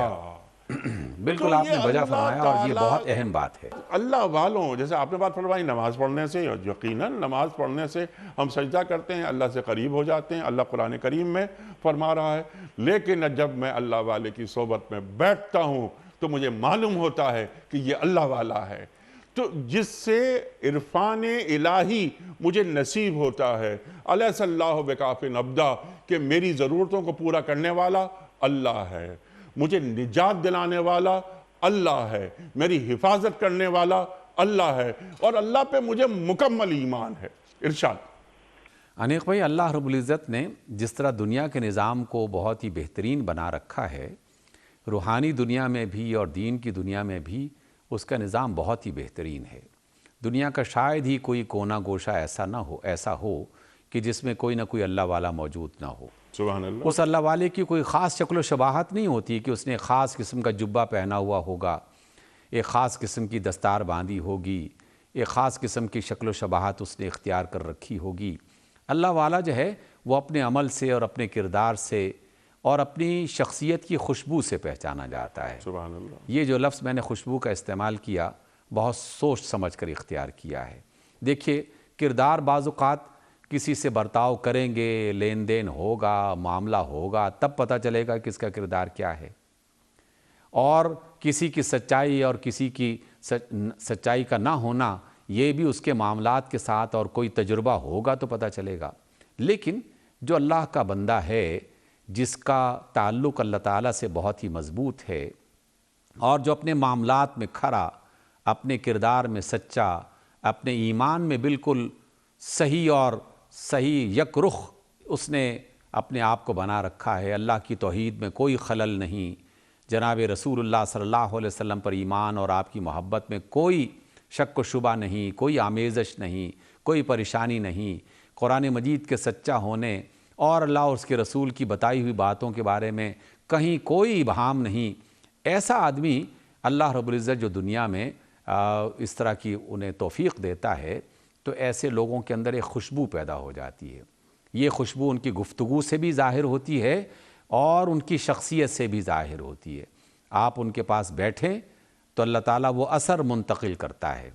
بالکل آپ نے وجہ فرمایا، اور یہ بہت اہم بات ہے۔ اللہ والوں، جیسے آپ نے بات فرمائی نماز پڑھنے سے، یقیناً نماز پڑھنے سے ہم سجدہ کرتے ہیں، اللہ سے قریب ہو جاتے ہیں، اللہ قرآن کریم میں فرما رہا ہے، لیکن جب میں اللہ والے کی صحبت میں بیٹھتا ہوں تو مجھے معلوم ہوتا ہے کہ یہ اللہ والا ہے، تو جس سے عرفان الہی مجھے نصیب ہوتا ہے۔ الیس اللہ بکاف عبدا، کہ میری ضرورتوں کو پورا کرنے والا اللہ ہے، مجھے نجات دلانے والا اللہ ہے، میری حفاظت کرنے والا اللہ ہے، اور اللہ پہ مجھے مکمل ایمان ہے۔ ارشاد۔ انیق بھائی، اللہ رب العزت نے جس طرح دنیا کے نظام کو بہت ہی بہترین بنا رکھا ہے، روحانی دنیا میں بھی اور دین کی دنیا میں بھی اس کا نظام بہت ہی بہترین ہے۔ دنیا کا شاید ہی کوئی کونا گوشہ ایسا ہو کہ جس میں کوئی نہ کوئی اللہ والا موجود نہ ہو۔ سبحان اللہ۔ اس اللہ والے کی کوئی خاص شکل و شباہت نہیں ہوتی کہ اس نے ایک خاص قسم کا جبہ پہنا ہوا ہوگا، ایک خاص قسم کی دستار باندھی ہوگی، ایک خاص قسم کی شکل و شباہت اس نے اختیار کر رکھی ہوگی۔ اللہ والا جو ہے وہ اپنے عمل سے اور اپنے کردار سے اور اپنی شخصیت کی خوشبو سے پہچانا جاتا ہے۔ سبحان اللہ۔ یہ جو لفظ میں نے خوشبو کا استعمال کیا بہت سوچ سمجھ کر اختیار کیا ہے۔ دیکھیے کردار بعض اوقات کسی سے برتاؤ کریں گے، لین دین ہوگا، معاملہ ہوگا، تب پتہ چلے گا کہ اس کا کردار کیا ہے، اور کسی کی سچائی اور کسی کی سچائی کا نہ ہونا یہ بھی اس کے معاملات کے ساتھ اور کوئی تجربہ ہوگا تو پتہ چلے گا۔ لیکن جو اللہ کا بندہ ہے جس کا تعلق اللہ تعالیٰ سے بہت ہی مضبوط ہے اور جو اپنے معاملات میں کھرا، اپنے کردار میں سچا، اپنے ایمان میں بالکل صحیح اور صحیح یک رخ اس نے اپنے آپ کو بنا رکھا ہے، اللہ کی توحید میں کوئی خلل نہیں، جناب رسول اللہ صلی اللہ علیہ وسلم پر ایمان اور آپ کی محبت میں کوئی شک و شبہ نہیں، کوئی آمیزش نہیں، کوئی پریشانی نہیں، قرآن مجید کے سچا ہونے اور اللہ اور اس کے رسول کی بتائی ہوئی باتوں کے بارے میں کہیں کوئی ابہام نہیں، ایسا آدمی اللہ رب العزت جو دنیا میں اس طرح کی انہیں توفیق دیتا ہے تو ایسے لوگوں کے اندر ایک خوشبو پیدا ہو جاتی ہے۔ یہ خوشبو ان کی گفتگو سے بھی ظاہر ہوتی ہے اور ان کی شخصیت سے بھی ظاہر ہوتی ہے۔ آپ ان کے پاس بیٹھیں تو اللہ تعالیٰ وہ اثر منتقل کرتا ہے۔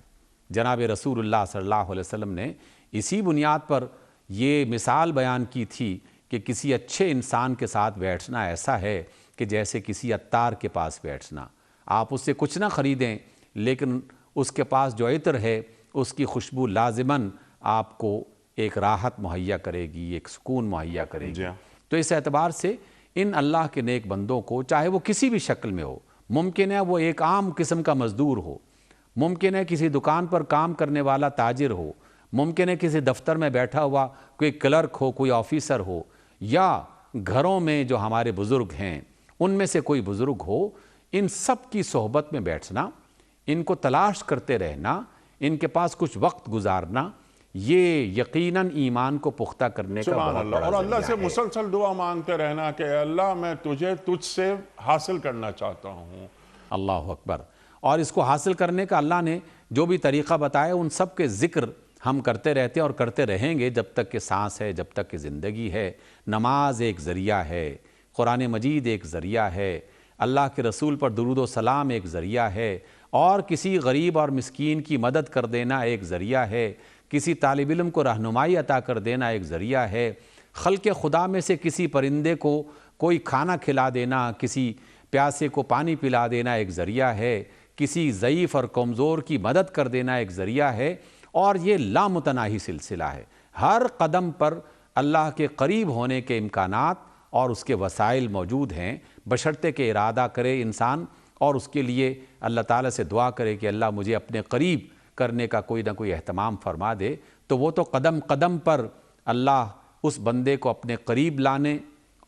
جناب رسول اللہ صلی اللہ علیہ وسلم نے اسی بنیاد پر یہ مثال بیان کی تھی کہ کسی اچھے انسان کے ساتھ بیٹھنا ایسا ہے کہ جیسے کسی عطار کے پاس بیٹھنا۔ آپ اس سے کچھ نہ خریدیں لیکن اس کے پاس جو عطر ہے اس کی خوشبو لازماً آپ کو ایک راحت مہیا کرے گی، ایک سکون مہیا کرے گی۔ تو اس اعتبار سے ان اللہ کے نیک بندوں کو چاہے وہ کسی بھی شکل میں ہو، ممکن ہے وہ ایک عام قسم کا مزدور ہو، ممکن ہے کسی دکان پر کام کرنے والا تاجر ہو، ممکن ہے کسی دفتر میں بیٹھا ہوا کوئی کلرک ہو، کوئی آفیسر ہو، یا گھروں میں جو ہمارے بزرگ ہیں ان میں سے کوئی بزرگ ہو، ان سب کی صحبت میں بیٹھنا، ان کو تلاش کرتے رہنا، ان کے پاس کچھ وقت گزارنا، یہ یقیناً ایمان کو پختہ کرنے کا سبحان بہت اللہ، بڑا اور اللہ ذریعہ سے ہے۔ مسلسل دعا مانگتے رہنا کہ اللہ میں تجھے تجھ سے حاصل کرنا چاہتا ہوں۔ اللہ اکبر۔ اور اس کو حاصل کرنے کا اللہ نے جو بھی طریقہ بتایا ان سب کے ذکر ہم کرتے رہتے ہیں اور کرتے رہیں گے جب تک کہ سانس ہے، جب تک کہ زندگی ہے۔ نماز ایک ذریعہ ہے، قرآن مجید ایک ذریعہ ہے، اللہ کے رسول پر درود و سلام ایک ذریعہ ہے، اور کسی غریب اور مسکین کی مدد کر دینا ایک ذریعہ ہے، کسی طالب علم کو رہنمائی عطا کر دینا ایک ذریعہ ہے، خلق خدا میں سے کسی پرندے کو کوئی کھانا کھلا دینا، کسی پیاسے کو پانی پلا دینا ایک ذریعہ ہے، کسی ضعیف اور کمزور کی مدد کر دینا ایک ذریعہ ہے، اور یہ لامتناہی سلسلہ ہے۔ ہر قدم پر اللہ کے قریب ہونے کے امکانات اور اس کے وسائل موجود ہیں، بشرطے کہ ارادہ کرے انسان اور اس کے لیے اللہ تعالیٰ سے دعا کرے کہ اللہ مجھے اپنے قریب کرنے کا کوئی نہ کوئی اہتمام فرما دے، تو وہ تو قدم قدم پر اللہ اس بندے کو اپنے قریب لانے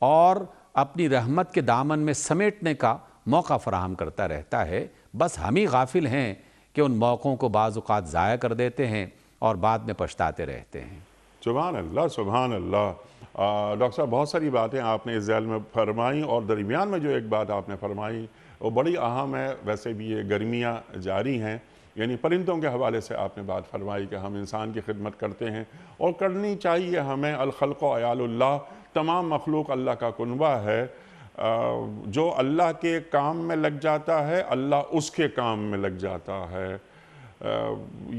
اور اپنی رحمت کے دامن میں سمیٹنے کا موقع فراہم کرتا رہتا ہے۔ بس ہم ہی غافل ہیں کہ ان موقعوں کو بعض اوقات ضائع کر دیتے ہیں اور بعد میں پچھتاتے رہتے ہیں۔ سبحان اللہ، سبحان اللہ۔ ڈاکٹر صاحب بہت ساری باتیں آپ نے اس ذیل میں فرمائیں، اور درمیان میں جو ایک بات آپ نے فرمائی وہ بڑی اہم ہے۔ ویسے بھی یہ گرمیاں جاری ہیں، یعنی پرندوں کے حوالے سے آپ نے بات فرمائی کہ ہم انسان کی خدمت کرتے ہیں اور کرنی چاہیے ہمیں۔ الخلق و عیال اللہ، تمام مخلوق اللہ کا کنبہ ہے۔ جو اللہ کے کام میں لگ جاتا ہے اللہ اس کے کام میں لگ جاتا ہے۔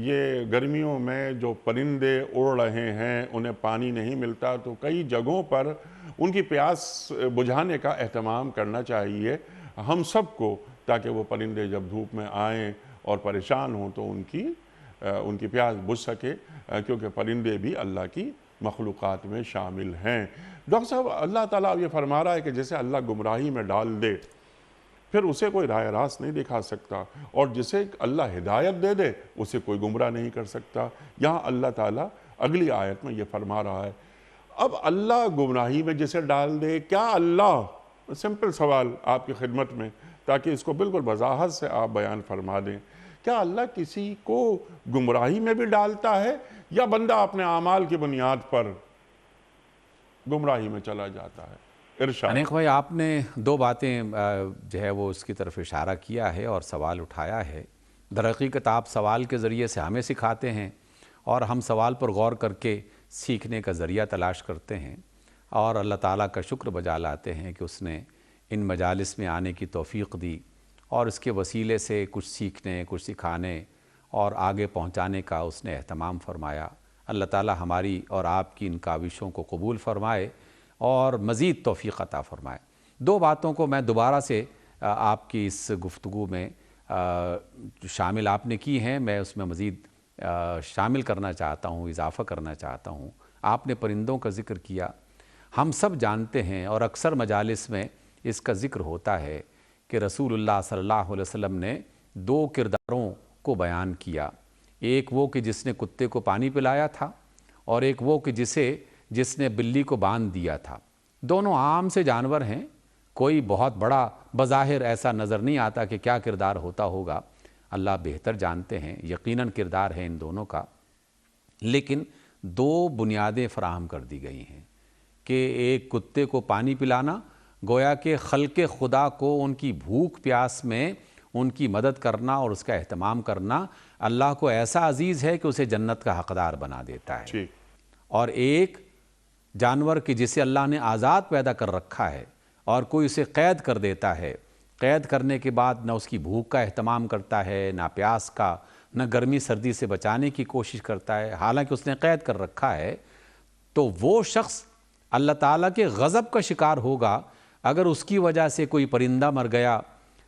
یہ گرمیوں میں جو پرندے اڑ رہے ہیں انہیں پانی نہیں ملتا، تو کئی جگہوں پر ان کی پیاس بجھانے کا اہتمام کرنا چاہیے ہم سب کو، تاکہ وہ پرندے جب دھوپ میں آئیں اور پریشان ہوں تو ان کی پیاس بجھ سکے، کیونکہ پرندے بھی اللہ کی مخلوقات میں شامل ہیں۔ ڈاکٹر صاحب اللہ تعالیٰ یہ فرما رہا ہے کہ جسے اللہ گمراہی میں ڈال دے پھر اسے کوئی راہ راست نہیں دکھا سکتا، اور جسے اللہ ہدایت دے دے اسے کوئی گمراہ نہیں کر سکتا۔ یہاں اللہ تعالیٰ اگلی آیت میں یہ فرما رہا ہے۔ اب اللہ گمراہی میں جسے ڈال دے، کیا اللہ، سمپل سوال آپ کی خدمت میں تاکہ اس کو بالکل وضاحت سے آپ بیان فرما دیں، کیا اللہ کسی کو گمراہی میں بھی ڈالتا ہے یا بندہ اپنے اعمال کی بنیاد پر گمراہی میں چلا جاتا ہے؟ ارشاد۔ انیق بھائی، آپ نے دو باتیں جو ہے وہ اس کی طرف اشارہ کیا ہے اور سوال اٹھایا ہے۔ در حقیقت آپ سوال کے ذریعے سے ہمیں سکھاتے ہیں اور ہم سوال پر غور کر کے سیکھنے کا ذریعہ تلاش کرتے ہیں۔ اور اللہ تعالیٰ کا شکر بجا لاتے ہیں کہ اس نے ان مجالس میں آنے کی توفیق دی اور اس کے وسیلے سے کچھ سیکھنے، کچھ سکھانے اور آگے پہنچانے کا اس نے اہتمام فرمایا۔ اللہ تعالیٰ ہماری اور آپ کی ان کاوشوں کو قبول فرمائے اور مزید توفیق عطا فرمائے۔ دو باتوں کو میں دوبارہ سے آپ کی اس گفتگو میں شامل آپ نے کی ہیں، میں اس میں مزید شامل کرنا چاہتا ہوں، اضافہ کرنا چاہتا ہوں۔ آپ نے پرندوں کا ذکر کیا۔ ہم سب جانتے ہیں اور اکثر مجالس میں اس کا ذکر ہوتا ہے کہ رسول اللہ صلی اللہ علیہ وسلم نے دو کرداروں کو بیان کیا، ایک وہ کہ جس نے کتے کو پانی پلایا تھا اور ایک وہ کہ جس نے بلی کو باندھ دیا تھا۔ دونوں عام سے جانور ہیں، کوئی بہت بڑا بظاہر ایسا نظر نہیں آتا کہ کیا کردار ہوتا ہوگا، اللہ بہتر جانتے ہیں، یقیناً کردار ہے ان دونوں کا، لیکن دو بنیادیں فراہم کر دی گئی ہیں کہ ایک کتے کو پانی پلانا گویا کہ خلق خدا کو ان کی بھوک پیاس میں ان کی مدد کرنا اور اس کا اہتمام کرنا اللہ کو ایسا عزیز ہے کہ اسے جنت کا حقدار بنا دیتا ہے۔ اور ایک جانور کہ جسے اللہ نے آزاد پیدا کر رکھا ہے اور کوئی اسے قید کر دیتا ہے، قید کرنے کے بعد نہ اس کی بھوک کا اہتمام کرتا ہے، نہ پیاس کا، نہ گرمی سردی سے بچانے کی کوشش کرتا ہے، حالانکہ اس نے قید کر رکھا ہے، تو وہ شخص اللہ تعالیٰ کے غضب کا شکار ہوگا اگر اس کی وجہ سے کوئی پرندہ مر گیا،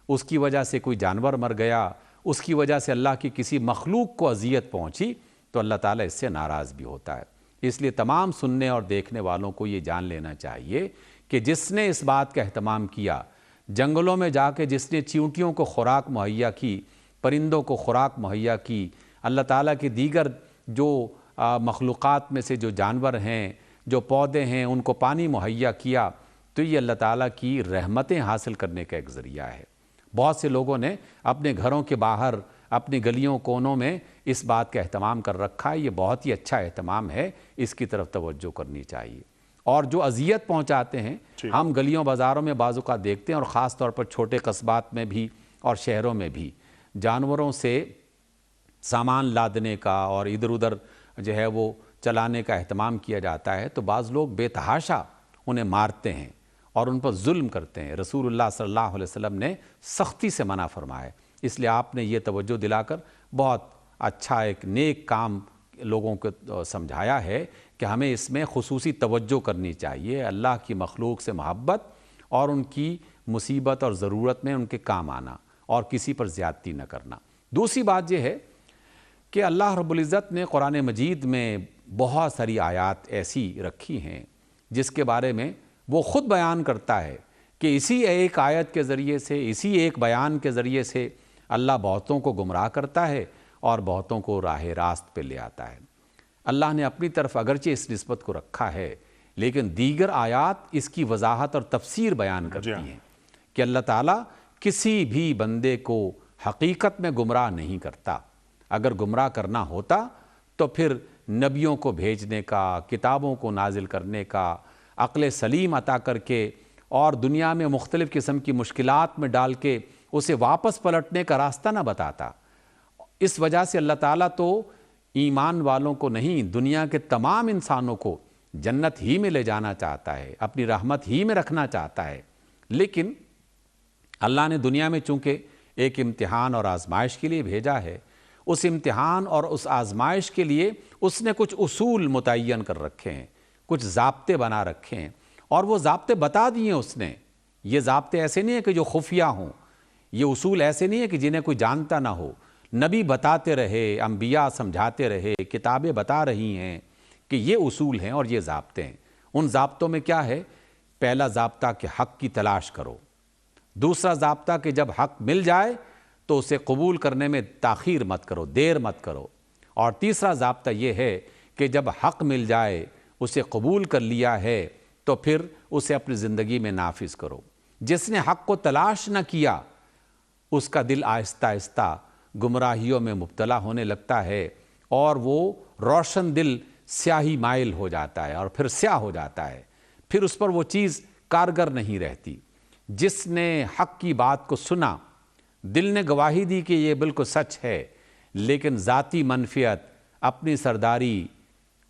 اس کی وجہ سے کوئی جانور مر گیا، اس کی وجہ سے اللہ کی کسی مخلوق کو اذیت پہنچی تو اللہ تعالیٰ اس سے ناراض بھی ہوتا ہے۔ اس لیے تمام سننے اور دیکھنے والوں کو یہ جان لینا چاہیے کہ جس نے اس بات کا اہتمام کیا، جنگلوں میں جا کے جس نے چیونٹیوں کو خوراک مہیا کی، پرندوں کو خوراک مہیا کی، اللہ تعالیٰ کے دیگر جو مخلوقات میں سے جو جانور ہیں، جو پودے ہیں، ان کو پانی مہیا کیا، تو یہ اللہ تعالیٰ کی رحمتیں حاصل کرنے کا ایک ذریعہ ہے۔ بہت سے لوگوں نے اپنے گھروں کے باہر، اپنی گلیوں کونوں میں اس بات کا اہتمام کر رکھا ہے، یہ بہت ہی اچھا اہتمام ہے، اس کی طرف توجہ کرنی چاہیے۔ اور جو اذیت پہنچاتے ہیں، ہم گلیوں بازاروں میں بعض اوقات دیکھتے ہیں، اور خاص طور پر چھوٹے قصبات میں بھی اور شہروں میں بھی جانوروں سے سامان لادنے کا اور ادھر ادھر جو ہے وہ چلانے کا اہتمام کیا جاتا ہے، تو بعض لوگ بے تحاشا انہیں مارتے ہیں اور ان پر ظلم کرتے ہیں۔ رسول اللہ صلی اللہ علیہ وسلم نے سختی سے منع فرمایا، اس لیے آپ نے یہ توجہ دلا کر بہت اچھا ایک نیک کام لوگوں کو سمجھایا ہے کہ ہمیں اس میں خصوصی توجہ کرنی چاہیے، اللہ کی مخلوق سے محبت اور ان کی مصیبت اور ضرورت میں ان کے کام آنا اور کسی پر زیادتی نہ کرنا۔ دوسری بات یہ ہے کہ اللہ رب العزت نے قرآن مجید میں بہت ساری آیات ایسی رکھی ہیں جس کے بارے میں وہ خود بیان کرتا ہے کہ اسی ایک آیت کے ذریعے سے، اسی ایک بیان کے ذریعے سے اللہ بہتوں کو گمراہ کرتا ہے اور بہتوں کو راہ راست پہ لے آتا ہے۔ اللہ نے اپنی طرف اگرچہ اس نسبت کو رکھا ہے، لیکن دیگر آیات اس کی وضاحت اور تفسیر بیان کرتی ہیں کہ اللہ تعالیٰ کسی بھی بندے کو حقیقت میں گمراہ نہیں کرتا۔ اگر گمراہ کرنا ہوتا تو پھر نبیوں کو بھیجنے کا، کتابوں کو نازل کرنے کا، عقل سلیم عطا کر کے اور دنیا میں مختلف قسم کی مشکلات میں ڈال کے اسے واپس پلٹنے کا راستہ نہ بتاتا۔ اس وجہ سے اللہ تعالیٰ تو ایمان والوں کو نہیں، دنیا کے تمام انسانوں کو جنت ہی میں لے جانا چاہتا ہے، اپنی رحمت ہی میں رکھنا چاہتا ہے، لیکن اللہ نے دنیا میں چونکہ ایک امتحان اور آزمائش کے لیے بھیجا ہے، اس امتحان اور اس آزمائش کے لیے اس نے کچھ اصول متعین کر رکھے ہیں، کچھ ضابطے بنا رکھے ہیں، اور وہ ضابطے بتا دیے اس نے۔ یہ ضابطے ایسے نہیں ہیں کہ جو خفیہ ہوں، یہ اصول ایسے نہیں ہیں کہ جنہیں کوئی جانتا نہ ہو، نبی بتاتے رہے، انبیاء سمجھاتے رہے، کتابیں بتا رہی ہیں کہ یہ اصول ہیں اور یہ ضابطے ہیں۔ ان ضابطوں میں کیا ہے؟ پہلا ضابطہ کہ حق کی تلاش کرو، دوسرا ضابطہ کہ جب حق مل جائے تو اسے قبول کرنے میں تاخیر مت کرو، دیر مت کرو، اور تیسرا ضابطہ یہ ہے کہ جب حق مل جائے، اسے قبول کر لیا ہے تو پھر اسے اپنی زندگی میں نافذ کرو۔ جس نے حق کو تلاش نہ کیا اس کا دل آہستہ آہستہ گمراہیوں میں مبتلا ہونے لگتا ہے اور وہ روشن دل سیاہی مائل ہو جاتا ہے اور پھر سیاہ ہو جاتا ہے، پھر اس پر وہ چیز کارگر نہیں رہتی۔ جس نے حق کی بات کو سنا، دل نے گواہی دی کہ یہ بالکل سچ ہے، لیکن ذاتی منفیت، اپنی سرداری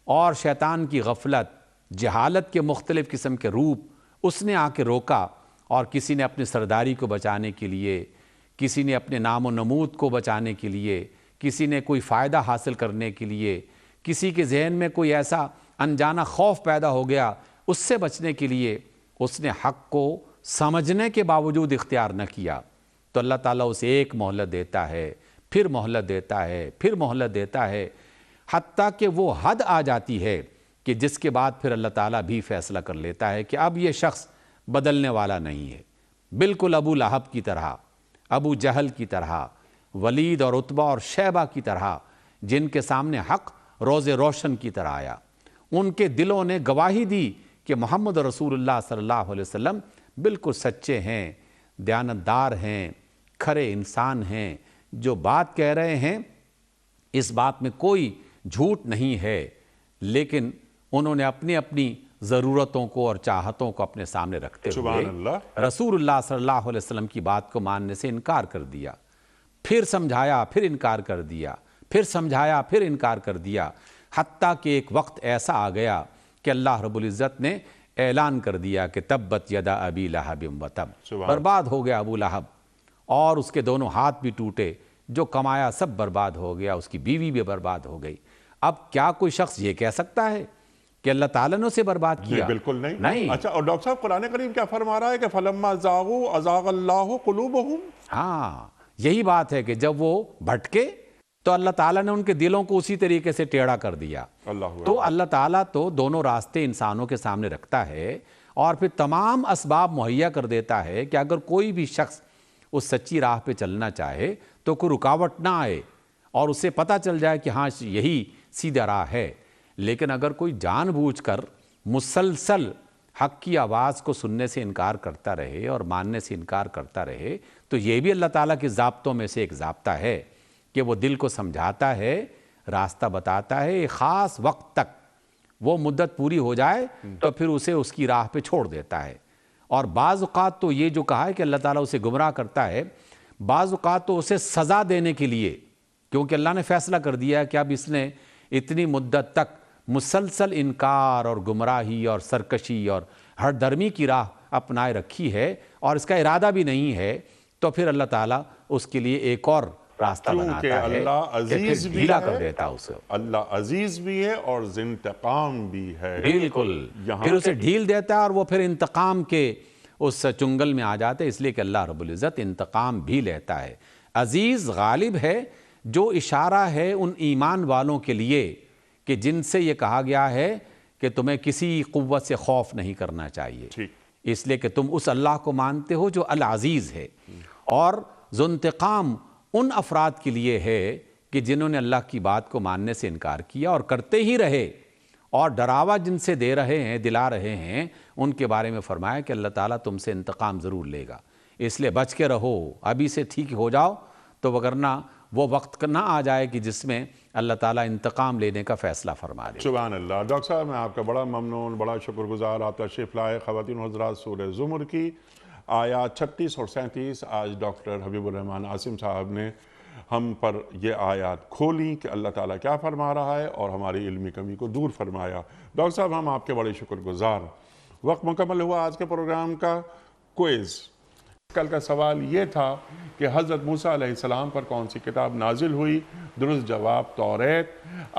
اور شیطان کی غفلت، جہالت کے مختلف قسم کے روپ اس نے آ کے روکا، اور کسی نے اپنی سرداری کو بچانے کے لیے، کسی نے اپنے نام و نمود کو بچانے کے لیے، کسی نے کوئی فائدہ حاصل کرنے کے لیے، کسی کے ذہن میں کوئی ایسا انجانا خوف پیدا ہو گیا، اس سے بچنے کے لیے اس نے حق کو سمجھنے کے باوجود اختیار نہ کیا، تو اللہ تعالیٰ اسے ایک مہلت دیتا ہے، پھر مہلت دیتا ہے، پھر مہلت دیتا ہے، حتیٰ کہ وہ حد آ جاتی ہے کہ جس کے بعد پھر اللہ تعالیٰ بھی فیصلہ کر لیتا ہے کہ اب یہ شخص بدلنے والا نہیں ہے، بالکل ابو لہب کی طرح، ابو جہل کی طرح، ولید اور عتبہ اور شیبہ کی طرح، جن کے سامنے حق روز روشن کی طرح آیا، ان کے دلوں نے گواہی دی کہ محمد رسول اللہ صلی اللہ علیہ وسلم بالکل سچے ہیں، دیانتدار ہیں، کھرے انسان ہیں، جو بات کہہ رہے ہیں اس بات میں کوئی جھوٹ نہیں ہے، لیکن انہوں نے اپنی اپنی ضرورتوں کو اور چاہتوں کو اپنے سامنے رکھتے سبحان ہوئے اللہ، رسول اللہ صلی اللہ علیہ وسلم کی بات کو ماننے سے انکار کر دیا، پھر سمجھایا، پھر انکار کر دیا، پھر سمجھایا، پھر انکار کر دیا، حتیٰ کہ ایک وقت ایسا آ گیا کہ اللہ رب العزت نے اعلان کر دیا کہ تبت یدا ابی لہب وتب، برباد ہو گیا ابو لہب، اور اس کے دونوں ہاتھ بھی ٹوٹے، جو کمایا سب برباد ہو گیا، اس کی بیوی بھی برباد ہو گئی۔ اب کیا کوئی شخص یہ کہہ سکتا ہے کہ اللہ تعالیٰ نے اسے برباد کیا؟ بالکل نہیں۔ اچھا، اور ڈاکٹر صاحب قرآن کریم کیا فرما رہا ہے کہ فَلَمَّا زَاغُوا أَزَاغَ اللَّهُ قُلُوبَهُمْ؟ ہاں، یہی بات ہے کہ جب وہ بھٹکے تو اللہ تعالیٰ نے ان کے دلوں کو اسی طریقے سے ٹیڑھا کر دیا۔ تو اللہ تعالیٰ تو دونوں راستے انسانوں کے سامنے رکھتا ہے، اور پھر تمام اسباب مہیا کر دیتا ہے کہ اگر کوئی بھی شخص اس سچی راہ پہ چلنا چاہے تو کوئی رکاوٹ نہ آئے، اور اسے پتہ چل جائے کہ ہاں یہی سیدھا راہ ہے۔ لیکن اگر کوئی جان بوجھ کر مسلسل حق کی آواز کو سننے سے انکار کرتا رہے اور ماننے سے انکار کرتا رہے، تو یہ بھی اللہ تعالیٰ کے ضابطوں میں سے ایک ضابطہ ہے کہ وہ دل کو سمجھاتا ہے، راستہ بتاتا ہے، ایک خاص وقت تک وہ مدت پوری ہو جائے تو پھر اسے اس کی راہ پہ چھوڑ دیتا ہے۔ اور بعض اوقات تو یہ جو کہا ہے کہ اللہ تعالیٰ اسے گمراہ کرتا ہے، بعض اوقات تو اسے سزا دینے کے لیے، کیونکہ اللہ نے فیصلہ کر دیا ہے کہ اب اس نے اتنی مدت تک مسلسل انکار اور گمراہی اور سرکشی اور ہر درمی کی راہ اپنائے رکھی ہے، اور اس کا ارادہ بھی نہیں ہے، تو پھر اللہ تعالیٰ اس کے لیے ایک اور راستہ بناتا ہے کہ پھر ڈھیلا کر دیتا اسے۔ اللہ عزیز بھی ہے اور انتقام بھی ہے، بالکل، پھر اسے ڈھیل دیتا ہے اور وہ پھر انتقام کے اس چنگل میں آ جاتے، اس لیے کہ اللہ رب العزت انتقام بھی لیتا ہے۔ عزیز غالب ہے، جو اشارہ ہے ان ایمان والوں کے لیے کہ جن سے یہ کہا گیا ہے کہ تمہیں کسی قوت سے خوف نہیں کرنا چاہیے، اس لیے کہ تم اس اللہ کو مانتے ہو جو العزیز ہے، اور ذو انتقام ان افراد کے لیے ہے کہ جنہوں نے اللہ کی بات کو ماننے سے انکار کیا اور کرتے ہی رہے، اور ڈراوا جن سے دے رہے ہیں، دلا رہے ہیں، ان کے بارے میں فرمایا کہ اللہ تعالیٰ تم سے انتقام ضرور لے گا، اس لیے بچ کے رہو، ابھی سے ٹھیک ہو جاؤ، تو وگرنہ وہ وقت نہ آ جائے کہ جس میں اللہ تعالیٰ انتقام لینے کا فیصلہ فرما دے۔ سبحان اللہ۔ ڈاکٹر صاحب میں آپ کا بڑا ممنون، بڑا شکر گزار، آپ تشریف لائے۔ خواتین و حضرات، سورہ زمر کی آیات 36 اور 37 آج ڈاکٹر حبیب الرحمن عاصم صاحب نے ہم پر یہ آیات کھولی کہ اللہ تعالیٰ کیا فرما رہا ہے، اور ہماری علمی کمی کو دور فرمایا۔ ڈاکٹر صاحب ہم آپ کے بڑے شکر گزار۔ وقت مکمل ہوا آج کے پروگرام کا۔ کوئز کل کا سوال یہ تھا کہ حضرت موسیٰ علیہ السلام پر کون سی کتاب نازل ہوئی؟ درست جواب توریت۔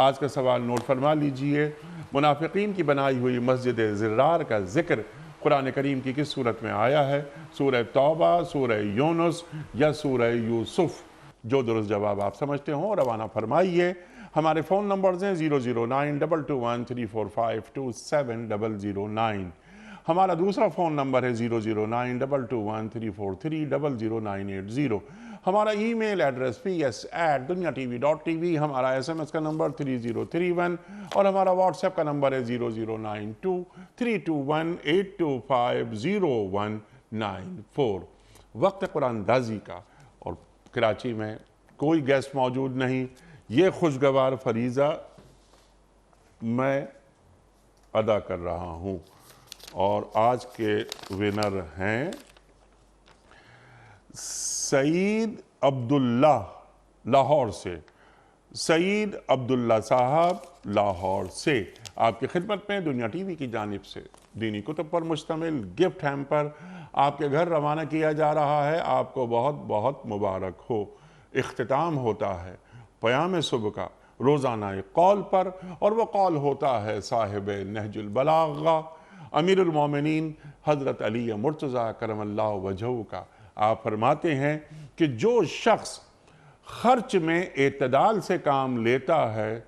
آج کا سوال نوٹ فرما لیجئے۔ منافقین کی بنائی ہوئی مسجد زرار کا ذکر قرآن کریم کی کس سورت میں آیا ہے؟ سورہ توبہ، سورہ یونس یا سورہ یوسف؟ جو درست جواب آپ سمجھتے ہوں روانہ فرمائیے۔ ہمارے فون نمبرز ہیں 0092213452709۔ ہمارا دوسرا فون نمبر ہے 009221343000980۔ ہمارا ای میل ایڈریس ps@duniatv.tv، ہمارا SMS کا نمبر 3031، اور ہمارا واٹس ایپ کا نمبر ہے 009232182509194۔ وقت قرآن اندازی کا، اور کراچی میں کوئی گیسٹ موجود نہیں، یہ خوشگوار فریضہ میں ادا کر رہا ہوں، اور آج کے ونر ہیں سعید عبداللہ لاہور سے۔ سعید عبداللہ صاحب لاہور سے آپ کی خدمت میں دنیا ٹی وی کی جانب سے دینی کتب پر مشتمل گفٹ ہیمپر آپ کے گھر روانہ کیا جا رہا ہے۔ آپ کو بہت بہت مبارک ہو۔ اختتام ہوتا ہے پیام صبح کا روزانہ قول پر، اور وہ قول ہوتا ہے صاحب نہج البلاغہ امیر المومنین حضرت علی مرتضیٰ کرم اللہ وجہہ کا۔ آپ فرماتے ہیں کہ جو شخص خرچ میں اعتدال سے کام لیتا ہے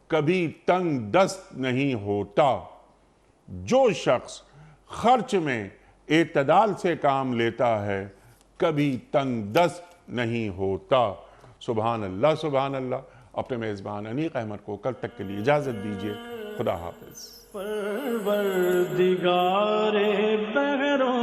کبھی تنگ دست نہیں ہوتا۔ جو شخص خرچ میں اعتدال سے کام لیتا ہے کبھی تنگ دست نہیں ہوتا۔ سبحان اللہ سبحان اللہ۔ اپنے میزبان انیق احمد کو کل تک کے لیے اجازت دیجیے۔ خدا حافظ۔ پروردگار بہروں